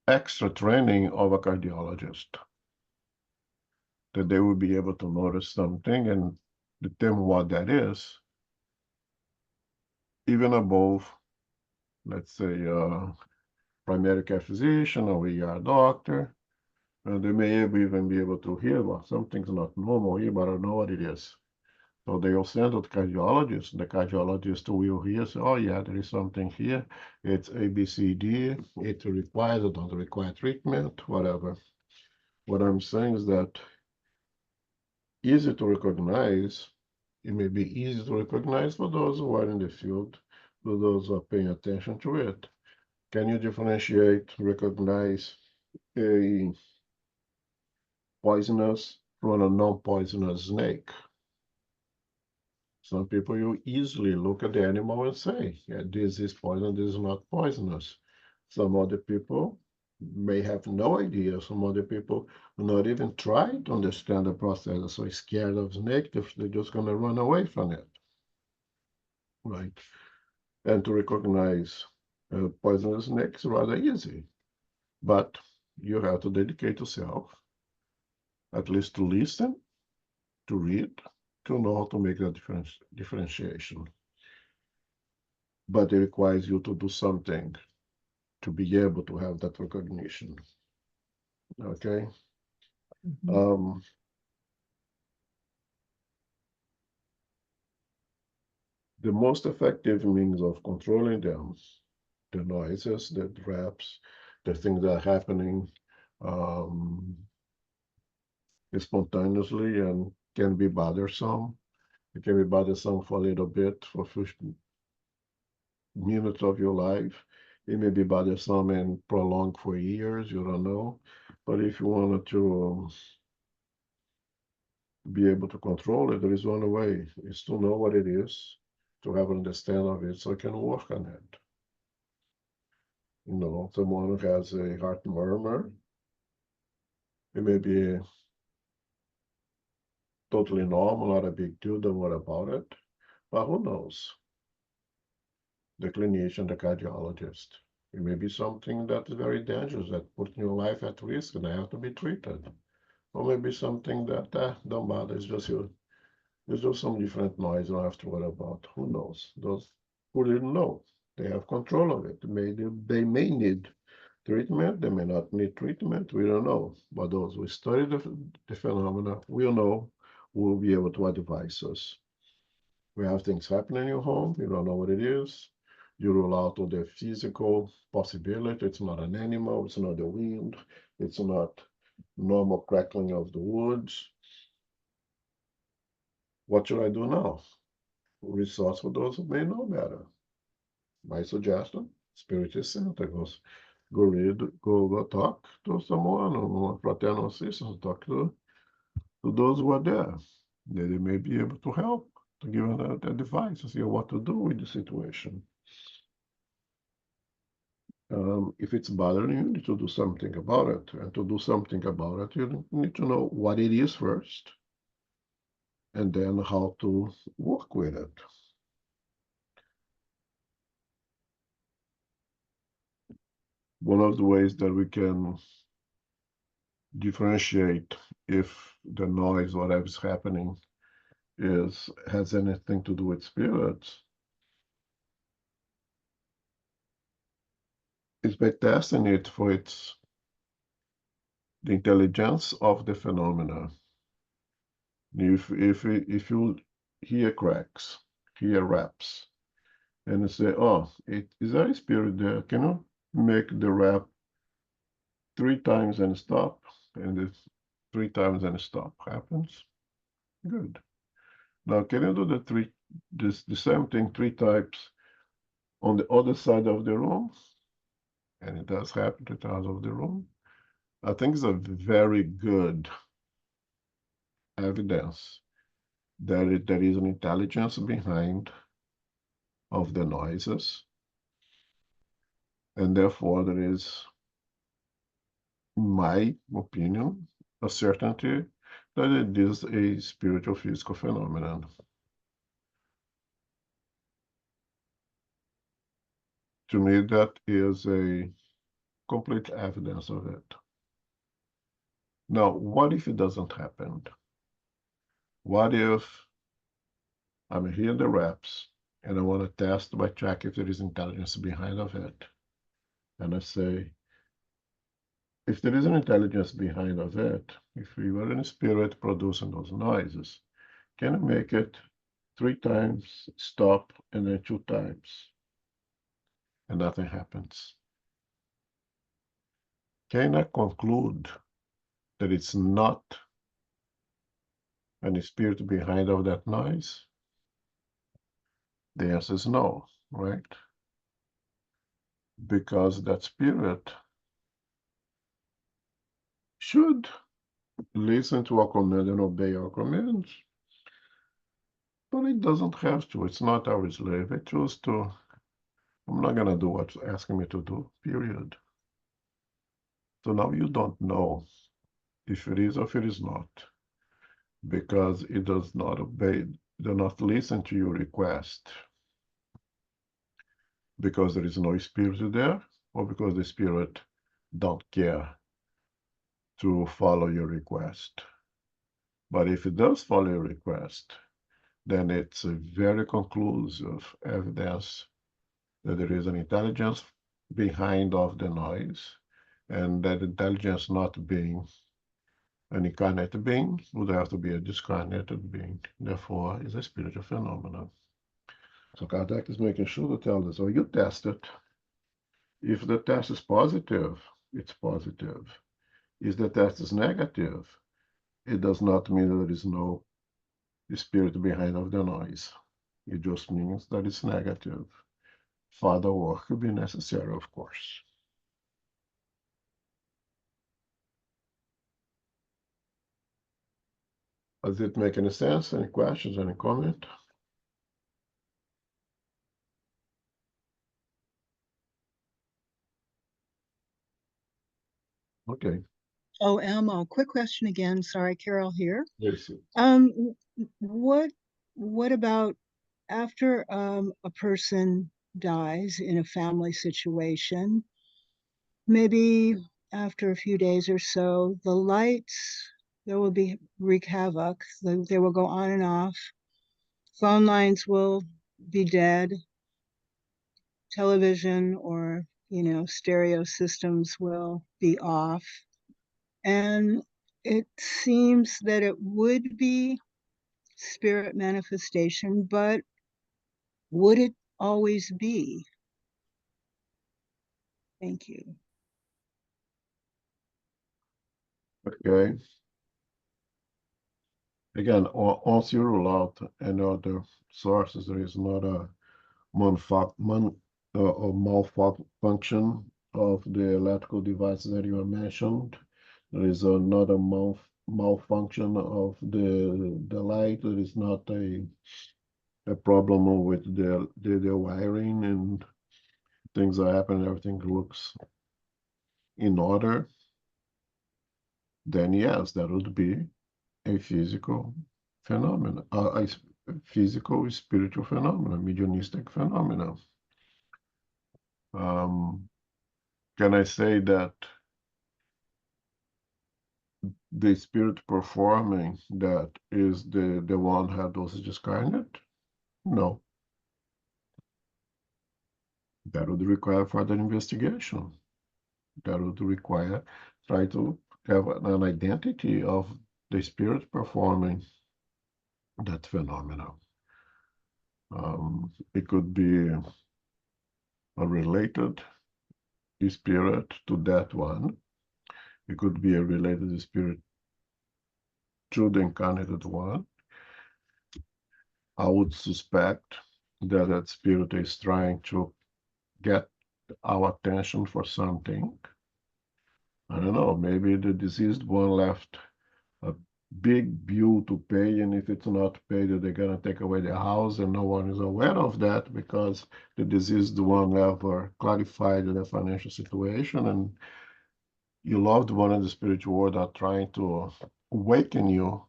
extra training of a cardiologist, that they will be able to notice something and determine what that is, even above, let's say, primary care physician or ER doctor. And they may even be able to hear, well, something's not normal here, but I don't know what it is. So they will send to the cardiologist. The cardiologist will hear, say, oh yeah, there is something here. It's ABCD. It requires or don't require treatment, whatever. What I'm saying is that easy to recognize. It may be easy to recognize for those who are in the field, for those who are paying attention to it. Can you differentiate, recognize a poisonous from a non-poisonous snake? Some people, you easily look at the animal and say, yeah, this is poison, this is not poisonous. Some other people may have no idea. Some other people will not even try to understand the process. They're so scared of snake, they're just going to run away from it. Right? And to recognize poisonous snake is rather easy. But you have to dedicate yourself, at least to listen, to read, to know how to make that differentiation. But it requires you to do something to be able to have that recognition. Okay? The most effective means of controlling them, the noises, the raps, the things that are happening spontaneously and can be bothersome. It can be bothersome for a little bit, for a few minutes of your life. It may be bothersome and prolonged for years, you don't know. But if you wanted to be able to control it, there is one way, is to know what it is, to have an understanding of it so you can work on it. You know, someone who has a heart murmur, it may be totally normal, not a big deal, don't worry about it. But who knows? The clinician, the cardiologist. It may be something that is very dangerous, that puts your life at risk and they have to be treated. Or maybe something that don't matter, it's just some different noise you don't have to worry about. Who knows? Those who didn't know, they have control of it. They may need treatment, they may not need treatment, we don't know. But those who study the phenomena will know, will be able to advise us. We have things happening in your home, you don't know what it is. You rule out all the physical possibility. It's not an animal, it's not the wind, it's not normal crackling of the woods. What should I do now? Resource for those who may know better. My suggestion, Spirit is Center, go read, go talk to someone, or a fraternal assistance, talk to those who are there. They may be able to help, to give an advice, to see what to do with the situation. If it's bothering you, you need to do something about it. And to do something about it, you need to know what it is first, and then how to work with it. One of the ways that we can differentiate if the noise, whatever is happening, has anything to do with spirits is by testing it for the intelligence of the phenomena. If you hear cracks, hear raps, and you say, "Oh, is there a spirit there? Can you make the rap 3 times and stop?" And it's 3 times and stop happens. Good. Now, can you do the same thing 3 times on the other side of the room? And it does happen 3 times of the room. I think it's a very good evidence that there is an intelligence behind of the noises, and therefore there is, in my opinion, a certainty that it is a spiritual physical phenomenon. To me, that is a complete evidence of it. Now, what if it doesn't happen? What if I'm hearing the raps and I want to test by check if there is intelligence behind of it? And I say, if there is an intelligence behind of it, if we were in a spirit producing those noises, can I make it 3 times, stop, and then 2 times? And nothing happens. Can I conclude that it's not any spirit behind of that noise? The answer is no, right? Because that spirit should listen to our command and obey our commands. But it doesn't have to. It's not our slave. It chooses to. I'm not going to do what's asking me to do, period. So now you don't know if it is or if it is not, because it does not obey, does not listen to your request, because there is no spirit there, or because the spirit don't care to follow your request. But if it does follow your request, then it's a very conclusive evidence that there is an intelligence behind of the noise, and that intelligence not being an incarnate being would have to be a discarnated being. Therefore, is a spiritual phenomenon. So Kardec is making sure to tell us, oh, you test it. If the test is positive, it's positive. If the test is negative, it does not mean that there is no spirit behind of the noise. It just means that it's negative. Further work will be necessary, of course. Does it make any sense? Any questions, any comment? Okay. Oh, Elmo, quick question again. Sorry, Carol here. Yes. What about after a person dies in a family situation, maybe after a few days or so, the lights, there will be wreak havoc. They will go on and off. Phone lines will be dead. Television or, stereo systems will be off. And it seems that it would be spirit manifestation, but would it always be? Thank you. Okay. Again, once you rule out any other sources, there is not a or malfunction of the electrical devices that you mentioned. There is another malfunction of the light. There is not a problem with the wiring, and things are happening. Everything looks in order. Then yes, that would be a physical phenomenon, a physical spiritual phenomenon, mediumistic phenomenon. Can I say that the spirit performing that is the one who had dosage discarnate? No. That would require further investigation. That would require try to have an identity of the spirit performing that phenomenon. It could be a related spirit to that one. It could be a related spirit to the incarnated one. I would suspect that that spirit is trying to get our attention for something. I don't know, maybe the deceased one left a big bill to pay, and if it's not paid, they're gonna take away the house, and no one is aware of that because the deceased one never clarified the financial situation, and your loved one in the spiritual world are trying to awaken you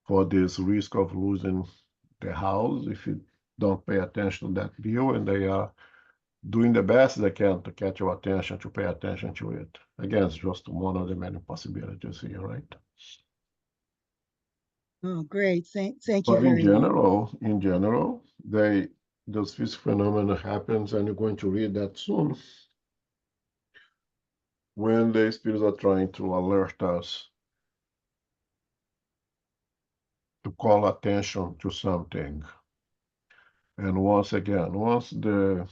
for this risk of losing the house if you don't pay attention to that bill, and they are doing the best they can to catch your attention, to pay attention to it. Again, it's just one of the many possibilities here, right? Oh, great. Thank you But in very much. general, those physical phenomena happens, and you're going to read that soon, when the spirits are trying to alert us, to call attention to something. And once again, once the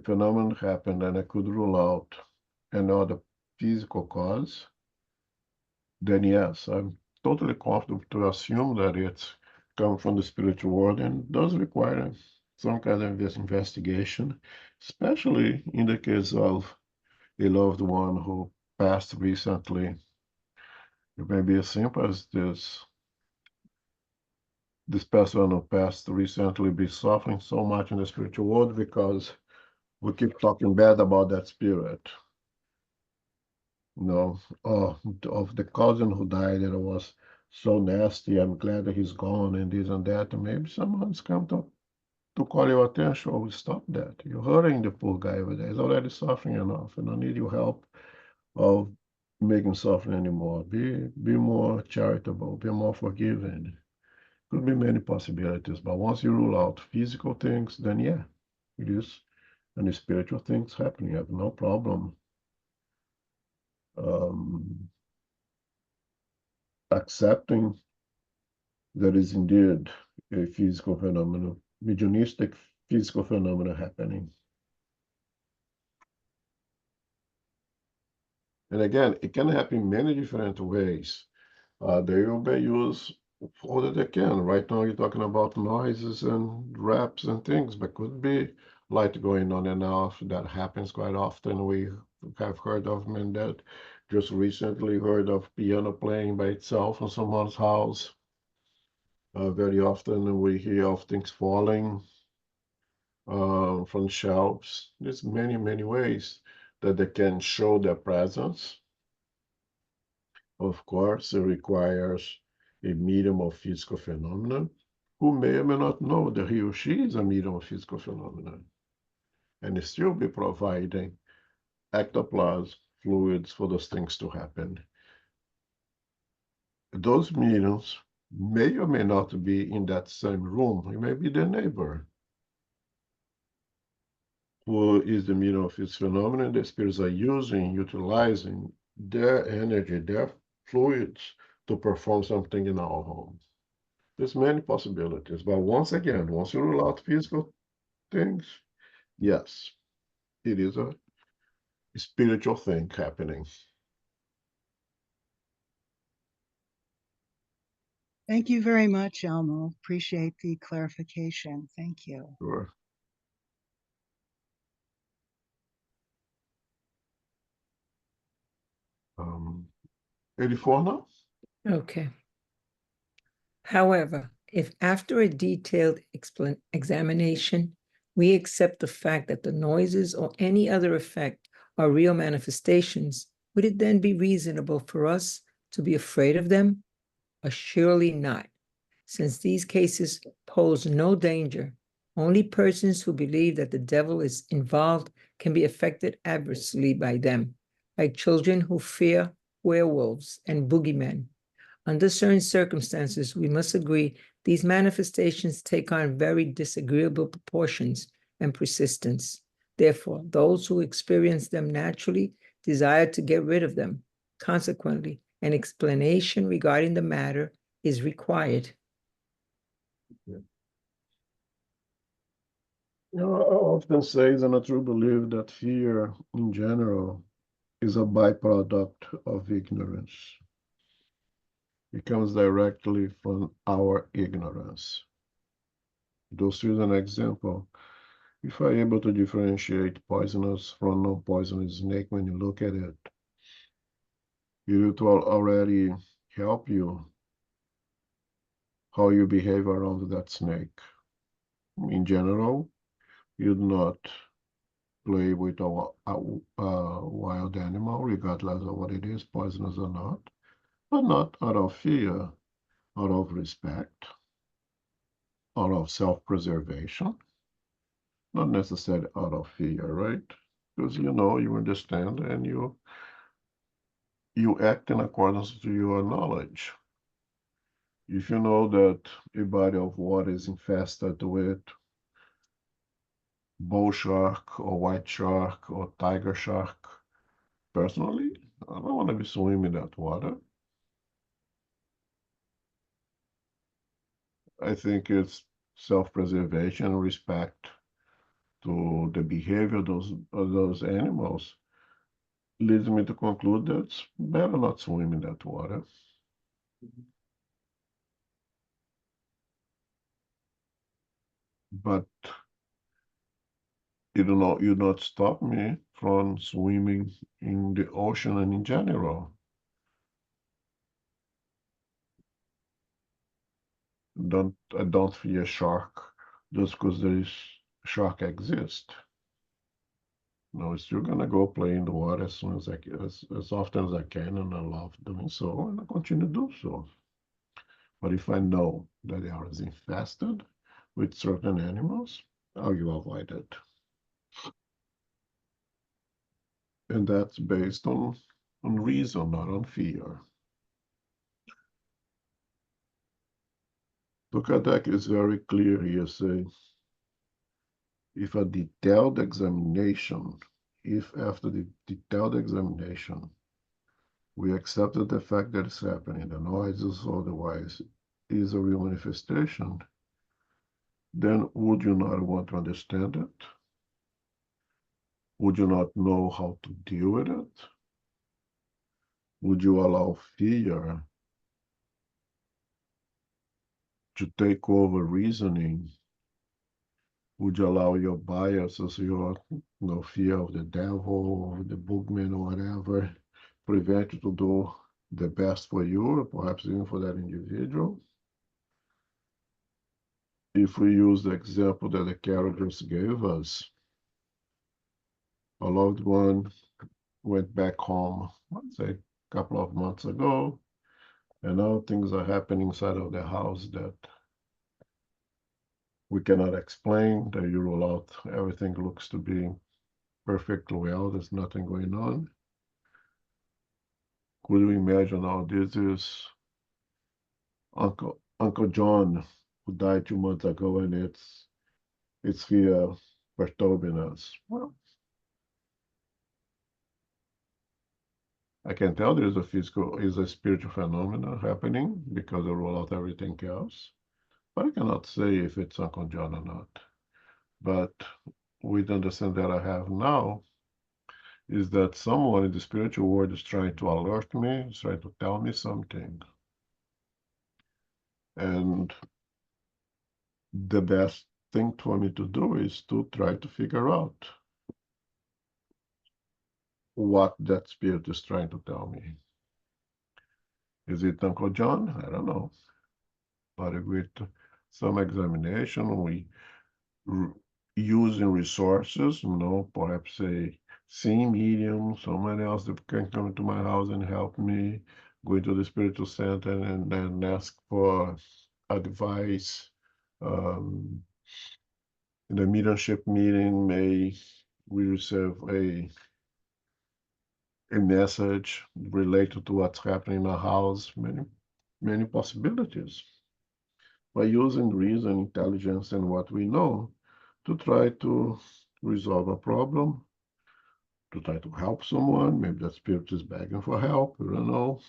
phenomenon happened and I could rule out another physical cause, then yes, I'm totally comfortable to assume that it's come from the spiritual world and does require some kind of this investigation, especially in the case of a loved one who passed recently. It may be as simple as this person who passed recently be suffering so much in the spiritual world because we keep talking bad about that spirit. You know, of the cousin who died, and it was so nasty. I'm glad that he's gone, and this and that. And maybe someone's come to call your attention. Oh, stop that. You're hurting the poor guy over there. He's already suffering enough, and I need your help of making suffering anymore. Be more charitable, be more forgiving. Could be many possibilities, but once you rule out physical things, then yeah, it is. And the spiritual things happening. I have no problem accepting that is indeed a physical phenomenon, mediumistic physical phenomena happening. And again, it can happen in many different ways. They will be used all that they can. Right now, you're talking about noises and raps and things, but could be light going on and off. That happens quite often. We have heard of men that just recently heard of piano playing by itself in someone's house. Very often we hear of things falling from shelves. There's many, many ways that they can show their presence. Of course, it requires a medium of physical phenomena who may or may not know that he or she is a medium of physical phenomena and still be providing ectoplasm fluids for those things to happen. Those mediums may or may not be in that same room. It may be the neighbor who is the medium of this phenomenon. The spirits are utilizing their energy, their fluids to perform something in our home. There's many possibilities, but once again, once you rule out physical things, yes, it is a spiritual thing happening. Thank you very much, Elmo. Appreciate the clarification. Thank you. Sure. 84 now? Okay. However, if after a detailed examination, we accept the fact that the noises or any other effect are real manifestations, would it then be reasonable for us to be afraid of them? Surely not, since these cases pose no danger. Only persons who believe that the devil is involved can be affected adversely by them, like children who fear werewolves and boogeymen. Under certain circumstances, we must agree these manifestations take on very disagreeable proportions and persistence. Therefore, those who experience them naturally desire to get rid of them. Consequently, an explanation regarding the matter is required. I often say, and I truly believe that fear in general is a byproduct of ignorance. It comes directly from our ignorance. Just use an example. If I'm able to differentiate poisonous from non-poisonous snake when you look at it, it will already help you how you behave around that snake. In general, you'd not play with a wild animal, regardless of what it is, poisonous or not, but not out of fear, out of respect, out of self-preservation, not necessarily out of fear, right? Because you know, you understand, and you act in accordance to your knowledge. If you know that a body of water is infested with bull shark or white shark or tiger shark, personally, I don't want to be swimming in that water. I think it's self-preservation, respect to the behavior of those animals leads me to conclude that it's better not swim in that water. But you not stop me from swimming in the ocean and in general. I don't fear shark just because there is shark exist. No, it's still gonna go play in the water as soon as as often as I can, and I love doing so, and I continue to do so. But if I know that they are infested with certain animals, I will avoid it. And that's based on reason, not on fear. Tokadak is very clear here, saying, if a detailed examination, if after the detailed examination, we accepted the fact that it's happening, the noises otherwise is a real manifestation, then would you not want to understand it? Would you not know how to deal with it? Would you allow fear to take over reasoning? Would you allow your biases, your fear of the devil or the boogman or whatever, prevent you to do the best for you, or perhaps even for that individual? If we use the example that the characters gave us, a loved one went back home, let's say a couple of months ago, and now things are happening inside of the house that we cannot explain. That you roll out, everything looks to be perfectly well, there's nothing going on. Could you imagine how this is Uncle John, who died 2 months ago, and it's here perturbing us? Well, I can tell there is a spiritual phenomena happening because I roll out everything else. But I cannot say if it's Uncle John or not. But with the understanding that I have now, is that someone in the spiritual world is trying to alert me, is trying to tell me something. And the best thing for me to do is to try to figure out. what that spirit is trying to tell me. Is it Uncle John? I don't know. But with some examination, we using resources, perhaps a seeing medium, someone else that can come to my house and help me, go into the spiritual center and then ask for advice. In the mediumship meeting, may we receive a message related to what's happening in the house, many possibilities. By using reason, intelligence, and what we know to try to resolve a problem, to try to help someone. Maybe that spirit is begging for help, I don't know.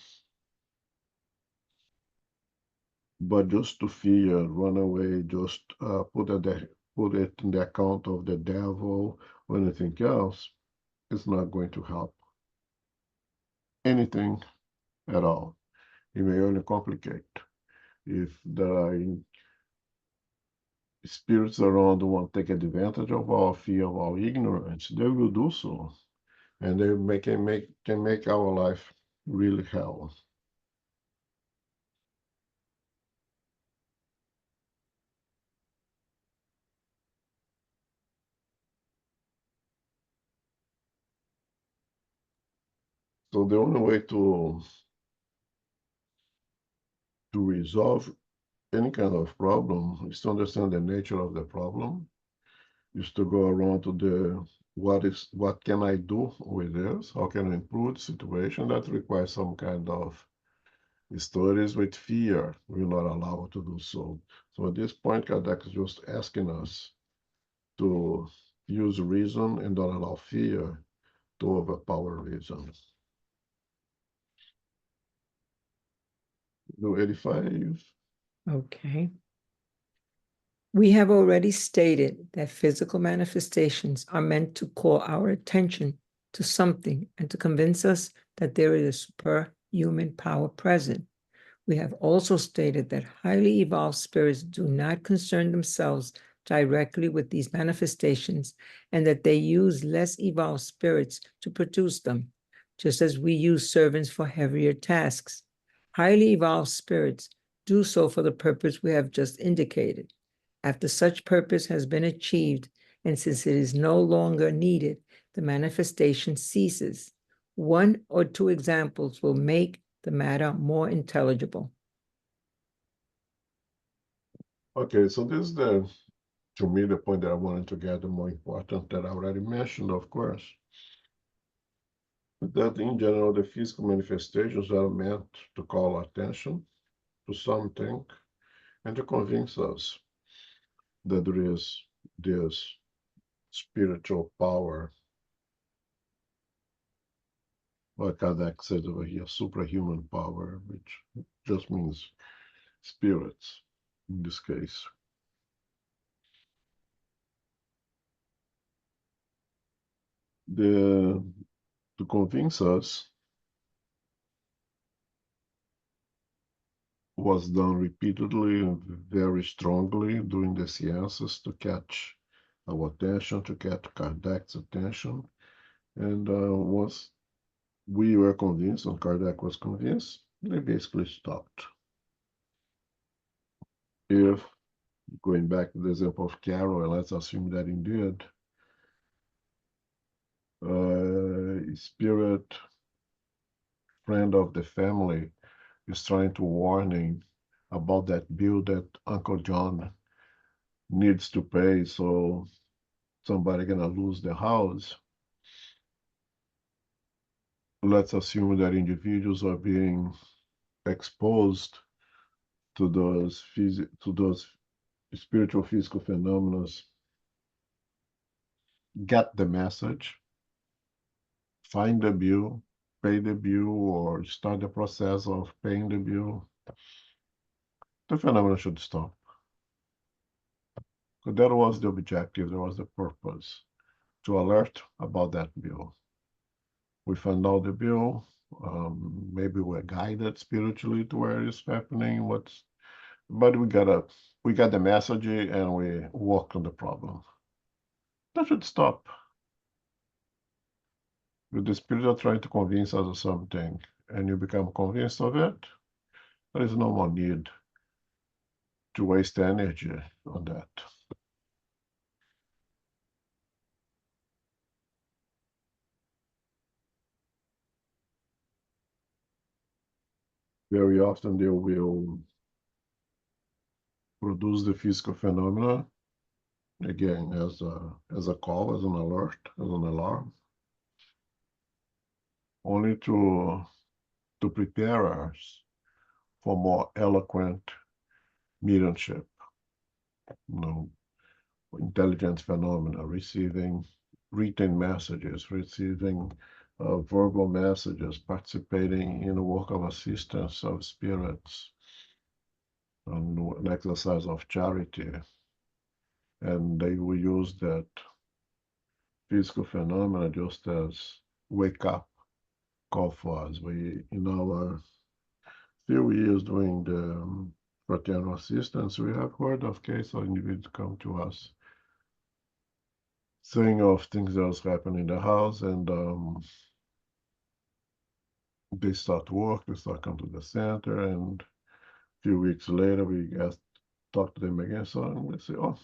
But just to fear, run away, just put it in the account of the devil or anything else, it's not going to help anything at all. It may only complicate. If there are spirits around who want to take advantage of our fear, of our ignorance, they will do so. And they can make our life really hell. So the only way to resolve any kind of problem is to understand the nature of the problem, is to go around to the what can I do with this? How can I improve the situation? That requires some kind of studies with fear. We're not allowed to do so. So at this point, Kardec is just asking us to use reason and don't allow fear to overpower reason. No 85. Okay. We have already stated that physical manifestations are meant to call our attention to something and to convince us that there is a superhuman power present. We have also stated that highly evolved spirits do not concern themselves directly with these manifestations and that they use less evolved spirits to produce them, just as we use servants for heavier tasks. Highly evolved spirits do so for the purpose we have just indicated. After such purpose has been achieved, and since it is no longer needed, the manifestation ceases. One or two examples will make the matter more intelligible. Okay, so this is to me, the point that I wanted to get, the more important that I already mentioned, of course. That in general, the physical manifestations are meant to call attention to something and to convince us that there is this spiritual power, like Kardec says over here, superhuman power, which just means spirits in this case. To convince us was done repeatedly and very strongly during the seances to catch our attention, to catch Kardec's attention. And once we were convinced and Kardec was convinced, they basically stopped. If, going back to the example of Carol, and let's assume that indeed, spirit friend of the family is trying to warn him about that bill that Uncle John needs to pay, so somebody gonna lose the house. Let's assume that individuals are being exposed to those spiritual physical phenomena, get the message, find the bill, pay the bill, or start the process of paying the bill. The phenomenon should stop. So that was the objective, that was the purpose, to alert about that bill. We found out the bill, maybe we're guided spiritually to where it's happening, but we got the message and we work on the problem. That should stop. If the spirit are trying to convince us of something and you become convinced of it, there is no more need to waste energy on that. Very often they will produce the physical phenomena again as a call, as an alert, as an alarm, only to prepare us for more eloquent mediumship, intelligent phenomena, receiving written messages, receiving verbal messages, participating in the work of assistance of spirits, and an exercise of charity. And they will use that physical phenomena just as wake up call for us. We, in our few years doing the fraternal assistance, we have heard of cases of individuals come to us saying of things that was happening in the house, and they start work, they start come to the center, and a few weeks later we get talk to them again, so they say, oh,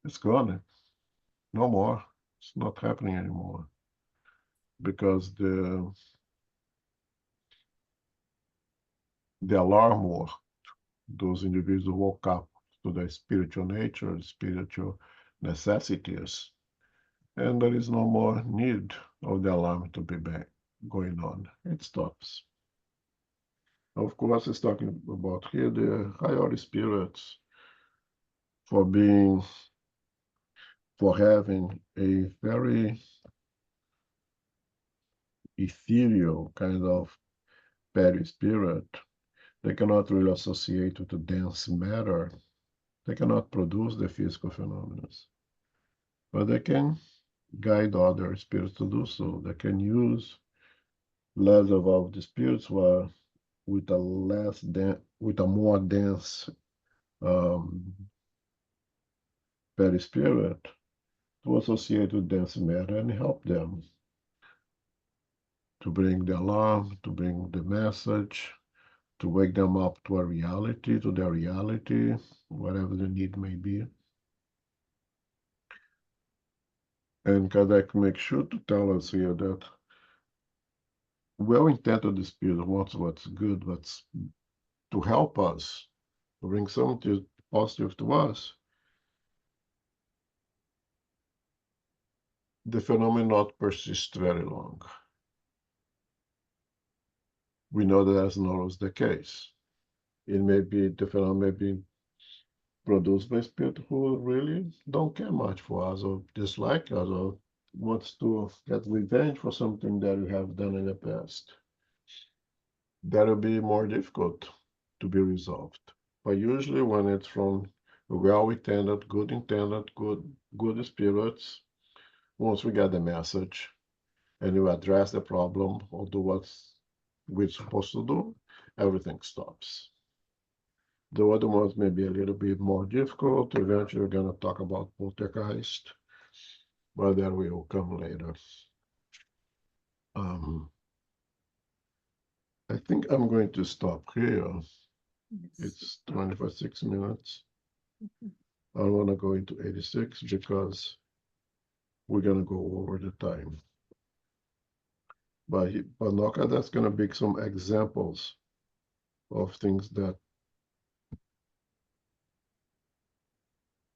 it's gone, no more, it's not happening anymore, because the alarm worked. Those individuals woke up to their spiritual nature, spiritual necessities, and there is no more need of the alarm to be back going on. It stops. Of course, it's talking about here the higher spirits for having a very ethereal kind of perispirit. They cannot really associate with the dense matter. They cannot produce the physical phenomena, but they can guide other spirits to do so. They can use less evolved spirits where with a more dense perispirit to associate with dense matter and help them to bring the alarm, to bring the message, to wake them up to a reality, to their reality, whatever the need may be. And Kardec makes sure to tell us here that well-intended spirit wants what's good, what's to help us, to bring something positive to us. The phenomenon not persist very long. We know that that's not always the case. It may be the phenomenon may be produced by spirit who really don't care much for us or dislike us or wants to get revenge for something that we have done in the past. That will be more difficult to be resolved. But usually when it's from well-intended, good-intended, good spirits, once we get the message and you address the problem or do what we're supposed to do, everything stops. The other ones may be a little bit more difficult. Eventually, we're going to talk about poltergeist, but that will come later. I think I'm going to stop here. It's 26 minutes. I want to go into 86 because we're going to go over the time. But Noka, that's going to be some examples of things that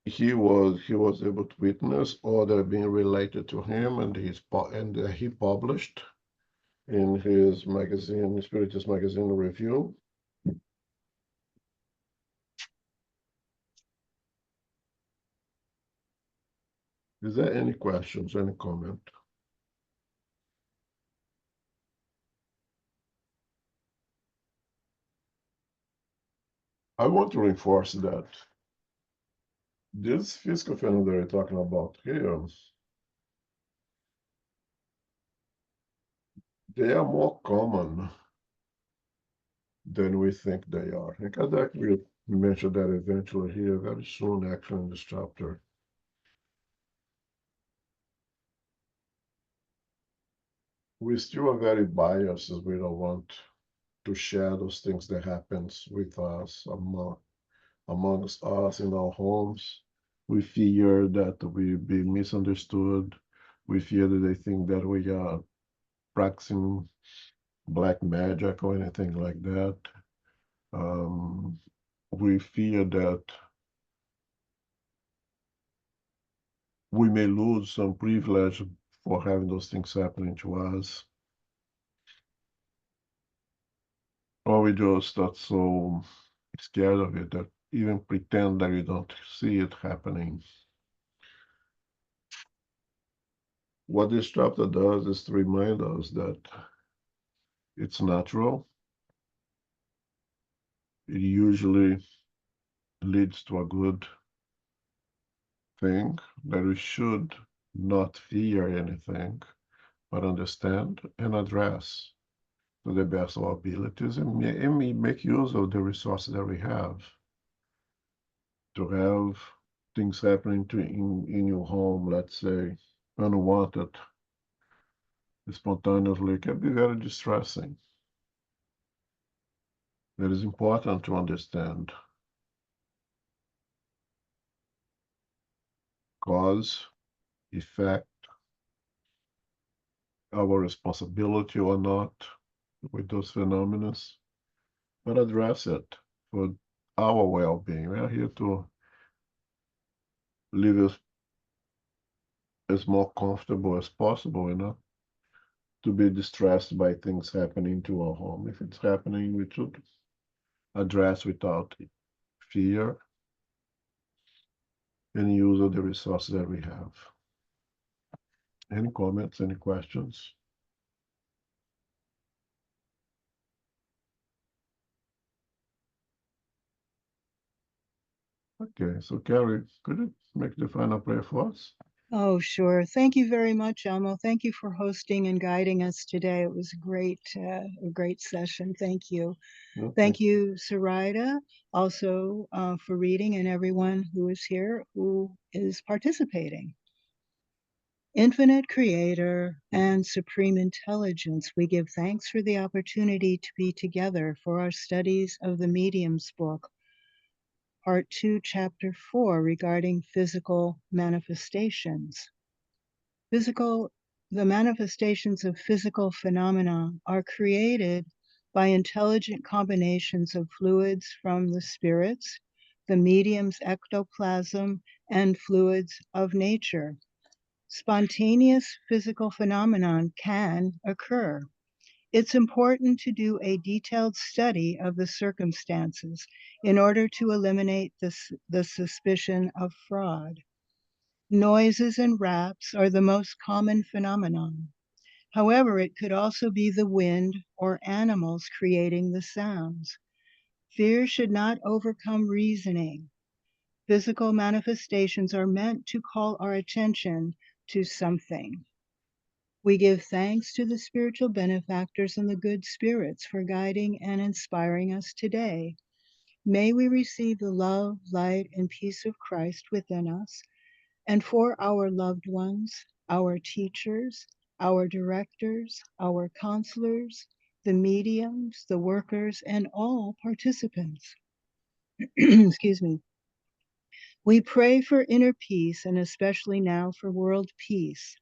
he was able to witness, or they're being related to him, and he published in his magazine, Spiritus Magazine Review. Is there any questions, any comment? I want to reinforce that this physical phenomena we're talking about here, they are more common than we think they are. And Kardec will mention that eventually here, very soon, actually, in this chapter. we still are very biased. We don't want to share those things that happens with us amongst us in our homes. We fear that we be misunderstood. We fear that they think that we are practicing black magic or anything like that. We fear that we may lose some privilege for having those things happening to us. Or we just not so scared of it that even pretend that we don't see it happening. What this chapter does is to remind us that it's natural. It usually leads to a good thing, that we should not fear anything, but understand and address to the best of our abilities, and make use of the resources that we have. To have things happening in your home, let's say, unwanted, spontaneously, can be very distressing. It is important to understand cause, effect, our responsibility or not with those phenomena, but address it for our well-being. We are here to live as more comfortable as possible, to be distressed by things happening to our home. If it's happening, we should address without fear and use of the resources that we have. Any comments, any questions? Okay, so Carrie, could you make the final prayer for us? Oh, sure. Thank you very much, Elmo. Thank you for hosting and guiding us today. It was a great session. Thank you. No, Thank you, Sarita, also for reading, and everyone who is here who is participating. Infinite Creator and Supreme Intelligence, we give thanks for the opportunity to be together for our studies of the Medium's book, Part 2, Chapter 4, regarding physical manifestations. The manifestations of physical phenomena are created by intelligent combinations of fluids from the spirits, the medium's ectoplasm, and fluids of nature. Spontaneous physical phenomenon can occur. It's important to do a detailed study of the circumstances in order to eliminate the suspicion of fraud. Noises and raps are the most common phenomenon. However, it could also be the wind or animals creating the sounds. Fear should not overcome reasoning. Physical manifestations are meant to call our attention to something. We give thanks to the spiritual benefactors and the good spirits for guiding and inspiring us today. May we receive the love, light, and peace of Christ within us, and for our loved ones, our teachers, our directors, our counselors, the mediums, the workers, and all participants. Excuse me. We pray for inner peace, and especially now for world peace.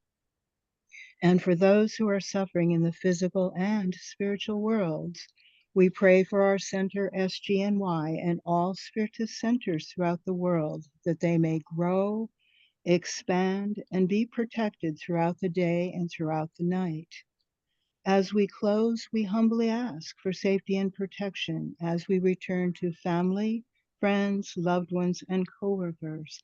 And for those who are suffering in the physical and spiritual worlds, we pray for our center SGNY and all spiritist centers throughout the world, that they may grow, expand, and be protected throughout the day and throughout the night. As we close, we humbly ask for safety and protection as we return to family, friends, loved ones, and coworkers.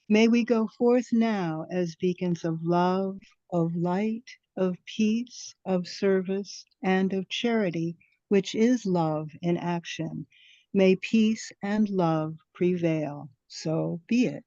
May we go forth now as beacons of love, of light, of peace, of service, and of charity, which is love in action. May peace and love prevail. So be it.